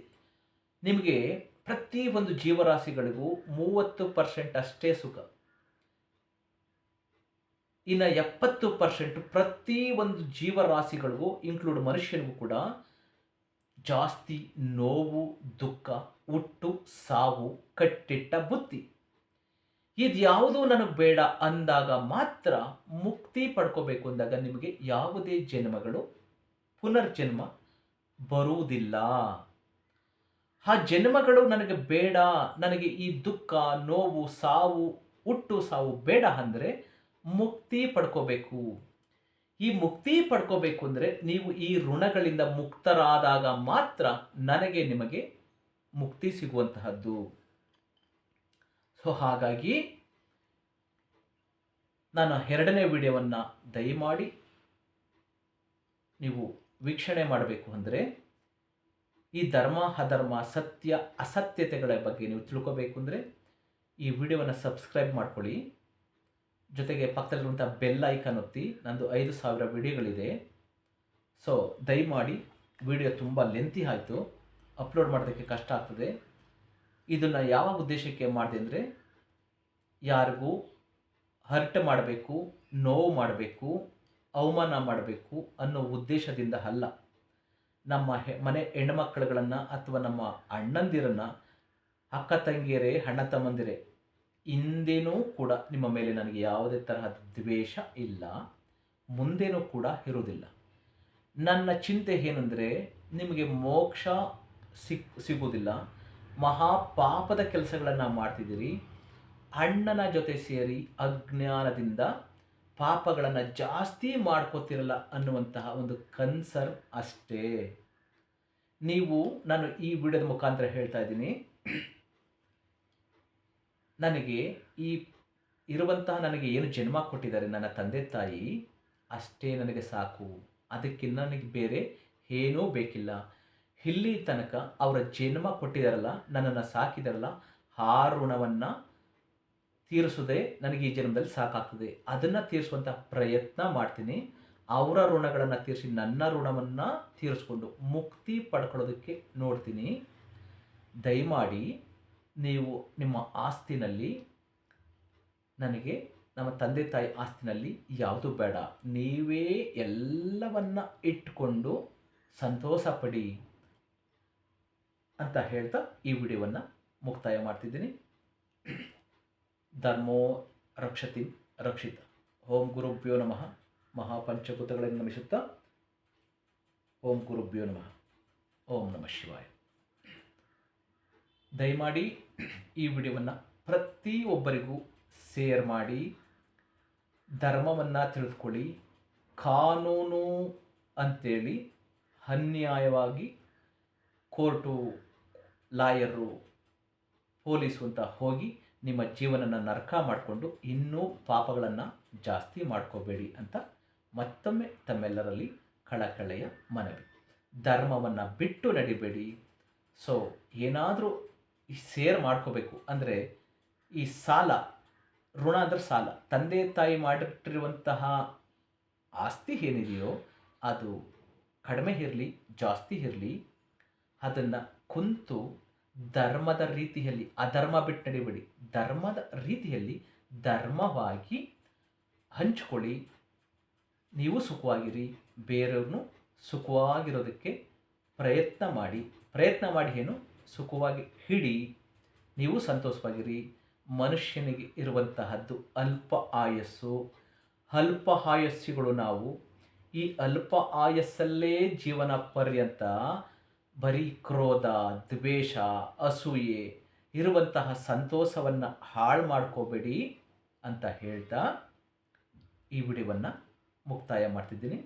ನಿಮಗೆ ಪ್ರತಿ ಒಂದು ಜೀವರಾಶಿಗಳಿಗೂ 30% ಅಷ್ಟೇ ಸುಖ. ಇನ್ನು 70% ಪ್ರತಿ ಒಂದು ಜೀವರಾಶಿಗಳಿಗೂ ಇನ್ಕ್ಲೂಡ್ ಮನುಷ್ಯನಿಗೂ ಕೂಡ ಜಾಸ್ತಿ ನೋವು, ದುಃಖ, ಹುಟ್ಟು, ಸಾವು, ಕಟ್ಟಿಟ್ಟ ಬುತ್ತಿ. ಇದ್ಯಾವುದೂ ನನಗೆ ಬೇಡ ಅಂದಾಗ ಮಾತ್ರ ಮುಕ್ತಿ ಪಡ್ಕೋಬೇಕು ಅಂದಾಗ ನಿಮಗೆ ಯಾವುದೇ ಜನ್ಮಗಳು ಪುನರ್ಜನ್ಮ ಬರುವುದಿಲ್ಲ. ಆ ಜನ್ಮಗಳು ನನಗೆ ಬೇಡ, ನನಗೆ ಈ ದುಃಖ, ನೋವು, ಸಾವು, ಹುಟ್ಟು ಸಾವು ಬೇಡ ಅಂದರೆ ಮುಕ್ತಿ ಪಡ್ಕೋಬೇಕು. ಈ ಮುಕ್ತಿ ಪಡ್ಕೋಬೇಕು ಅಂದರೆ ನೀವು ಈ ಋಣಗಳಿಂದ ಮುಕ್ತರಾದಾಗ ಮಾತ್ರ ನಿಮಗೆ ಮುಕ್ತಿ ಸಿಗುವಂತಹದ್ದು. ಹಾಗಾಗಿ ನಾನು 2ನೇ ವಿಡಿಯೋವನ್ನು ದಯಮಾಡಿ ನೀವು ವೀಕ್ಷಣೆ ಮಾಡಬೇಕು. ಅಂದರೆ ಈ ಧರ್ಮ ಅಧರ್ಮ, ಸತ್ಯ ಅಸತ್ಯತೆಗಳ ಬಗ್ಗೆ ನೀವು ತಿಳ್ಕೋಬೇಕು ಅಂದರೆ ಈ ವಿಡಿಯೋವನ್ನು ಸಬ್ಸ್ಕ್ರೈಬ್ ಮಾಡ್ಕೊಳ್ಳಿ. ಜೊತೆಗೆ ಪಕ್ಕದಲ್ಲಿರುವಂಥ ಬೆಲ್ ಐಕಾನ್ ಒತ್ತಿ. ನಂದು 5000 ವಿಡಿಯೋಗಳಿದೆ. ದಯಮಾಡಿ, ವಿಡಿಯೋ ತುಂಬ ಲೆಂತಿ ಆಯಿತು, ಅಪ್ಲೋಡ್ ಮಾಡೋದಕ್ಕೆ ಕಷ್ಟ ಆಗ್ತದೆ. ಇದನ್ನು ಯಾವ ಉದ್ದೇಶಕ್ಕೆ ಮಾಡಿದೆ ಅಂದರೆ ಯಾರಿಗೂ ಹರ್ಟ್ ಮಾಡಬೇಕು, ನೋವು ಮಾಡಬೇಕು, ಅವಮಾನ ಮಾಡಬೇಕು ಅನ್ನೋ ಉದ್ದೇಶದಿಂದ ಅಲ್ಲ. ನಮ್ಮ ಮನೆ ಹೆಣ್ಮಕ್ಳುಗಳನ್ನು ಅಥವಾ ನಮ್ಮ ಅಣ್ಣಂದಿರನ್ನು, ಅಕ್ಕ ತಂಗಿಯರೇ, ಅಣ್ಣ ತಮ್ಮಂದಿರೇ, ಹಿಂದೇನೂ ಕೂಡ ನಿಮ್ಮ ಮೇಲೆ ನನಗೆ ಯಾವುದೇ ತರಹದ ದ್ವೇಷ ಇಲ್ಲ, ಮುಂದೇನೂ ಕೂಡ ಇರುವುದಿಲ್ಲ. ನನ್ನ ಚಿಂತೆ ಏನಂದರೆ ನಿಮಗೆ ಮೋಕ್ಷ ಸಿಗುವುದಿಲ್ಲ. ಮಹಾಪಾಪದ ಕೆಲಸಗಳನ್ನು ಮಾಡ್ತಿದ್ದೀರಿ. ಅಣ್ಣನ ಜೊತೆ ಸೇರಿ ಅಜ್ಞಾನದಿಂದ ಪಾಪಗಳನ್ನು ಜಾಸ್ತಿ ಮಾಡ್ಕೋತಿರಲ್ಲ ಅನ್ನುವಂತಹ ಒಂದು ಕನ್ಸರ್ನ್ ಅಷ್ಟೇ. ನಾನು ಈ ವಿಡಿಯೋದ ಮುಖಾಂತರ ಹೇಳ್ತಾ ಇದ್ದೀನಿ, ನನಗೆ ನನಗೆ ಏನು ಜನ್ಮ ಕೊಟ್ಟಿದ್ದಾರೆ ನನ್ನ ತಂದೆ ತಾಯಿ, ಅಷ್ಟೇ ನನಗೆ ಸಾಕು. ಅದಕ್ಕಿಂತ ನನಗೆ ಬೇರೆ ಏನೂ ಬೇಕಿಲ್ಲ. ಇಲ್ಲಿ ತನಕ ಅವರ ಜನ್ಮ ಕೊಟ್ಟಿದ್ದಾರಲ್ಲ, ನನ್ನನ್ನು ಸಾಕಿದಾರಲ್ಲ, ಆ ಋಣವನ್ನು ತೀರಿಸೋದೇ ನನಗೆ ಈ ಜನ್ಮದಲ್ಲಿ ಸಾಕಾಗ್ತದೆ. ಅದನ್ನು ತೀರಿಸುವಂಥ ಪ್ರಯತ್ನ ಮಾಡ್ತೀನಿ. ಅವರ ಋಣಗಳನ್ನು ತೀರಿಸಿ ನನ್ನ ಋಣವನ್ನು ತೀರಿಸ್ಕೊಂಡು ಮುಕ್ತಿ ಪಡ್ಕೊಳ್ಳೋದಕ್ಕೆ ನೋಡ್ತೀನಿ. ದಯಮಾಡಿ ನೀವು ನಿಮ್ಮ ಆಸ್ತಿನಲ್ಲಿ ನನಗೆ, ನಮ್ಮ ತಂದೆ ತಾಯಿ ಆಸ್ತಿನಲ್ಲಿ ಯಾವುದು ಬೇಡ, ನೀವೇ ಎಲ್ಲವನ್ನ ಇಟ್ಟುಕೊಂಡು ಸಂತೋಷ ಪಡಿ ಅಂತ ಹೇಳ್ತಾ ಈ ವಿಡಿಯೋವನ್ನು ಮುಕ್ತಾಯ ಮಾಡ್ತಿದ್ದೀನಿ. ಧರ್ಮೋ ರಕ್ಷತಿ ರಕ್ಷಿತ. ಓಂ ಗುರುಭ್ಯೋ ನಮಃ. ಮಹಾಪಂಚಭೂತಗಳನ್ನು ನಮಿಸುತ್ತಾ ಓಂ ಗುರುಭ್ಯೋ ನಮಃ. ಓಂ ನಮಃ ಶಿವಾಯ. ದಯಮಾಡಿ ಈ ವಿಡಿಯೋವನ್ನು ಪ್ರತಿಯೊಬ್ಬರಿಗೂ ಶೇರ್ ಮಾಡಿ, ಧರ್ಮವನ್ನು ತಿಳಿದುಕೊಳ್ಳಿ. ಕಾನೂನು ಅಂತೇಳಿ ಅನ್ಯಾಯವಾಗಿ ಕೋರ್ಟು, ಲಾಯರು, ಪೊಲೀಸು ಅಂತ ಹೋಗಿ ನಿಮ್ಮ ಜೀವನನ ನರಕ ಮಾಡಿಕೊಂಡು ಇನ್ನೂ ಪಾಪಗಳನ್ನು ಜಾಸ್ತಿ ಮಾಡ್ಕೋಬೇಡಿ ಅಂತ ಮತ್ತೊಮ್ಮೆ ತಮ್ಮೆಲ್ಲರಲ್ಲಿ ಕಳಕಳೆಯ ಮನವಿ. ಧರ್ಮವನ್ನು ಬಿಟ್ಟು ನಡಿಬೇಡಿ. ಏನಾದರೂ ಶೇರ್ ಮಾಡ್ಕೋಬೇಕು ಅಂದರೆ ಈ ಸಾಲ, ಋಣ ಅಂದರೆ ಸಾಲ, ತಂದೆ ತಾಯಿ ಮಾಡಿಟ್ಟಿರುವಂತಹ ಆಸ್ತಿ ಏನಿದೆಯೋ ಅದು ಕಡಿಮೆ ಇರಲಿ ಜಾಸ್ತಿ ಇರಲಿ, ಅದನ್ನು ಕುಂತು ಧರ್ಮದ ರೀತಿಯಲ್ಲಿ ಅಧರ್ಮ ಬಿಟ್ಟು ನಡಿಬೇಡಿ. ಧರ್ಮದ ರೀತಿಯಲ್ಲಿ ಧರ್ಮವಾಗಿ ಹಂಚ್ಕೊಳ್ಳಿ. ನೀವು ಸುಖವಾಗಿರಿ, ಬೇರೆಯವ್ರನ್ನೂ ಸುಖವಾಗಿರೋದಕ್ಕೆ ಪ್ರಯತ್ನ ಮಾಡಿ. ಪ್ರಯತ್ನ ಮಾಡಿ ಏನು, ಸುಖವಾಗಿ ಹಿಡಿ, ನೀವು ಸಂತೋಷವಾಗಿರಿ. ಮನುಷ್ಯನಿಗೆ ಇರುವಂತಹದ್ದು ಅಲ್ಪ ಆಯಸ್ಸು. ಅಲ್ಪ ಆಯಸ್ಸುಗಳು ನಾವು. ಈ ಅಲ್ಪ ಆಯಸ್ಸಲ್ಲೇ ಜೀವನ ಪರ್ಯಂತ ಬರೀ ಕ್ರೋಧ, ದ್ವೇಷ, ಅಸೂಯೆ ಇರುವಂತಹ ಸಂತೋಷವನ್ನು ಹಾಳು ಮಾಡ್ಕೋಬೇಡಿ ಅಂತ ಹೇಳ್ತಾ ಈ ವಿಡಿಯೋವನ್ನು ಮುಕ್ತಾಯ ಮಾಡ್ತಿದ್ದೀನಿ.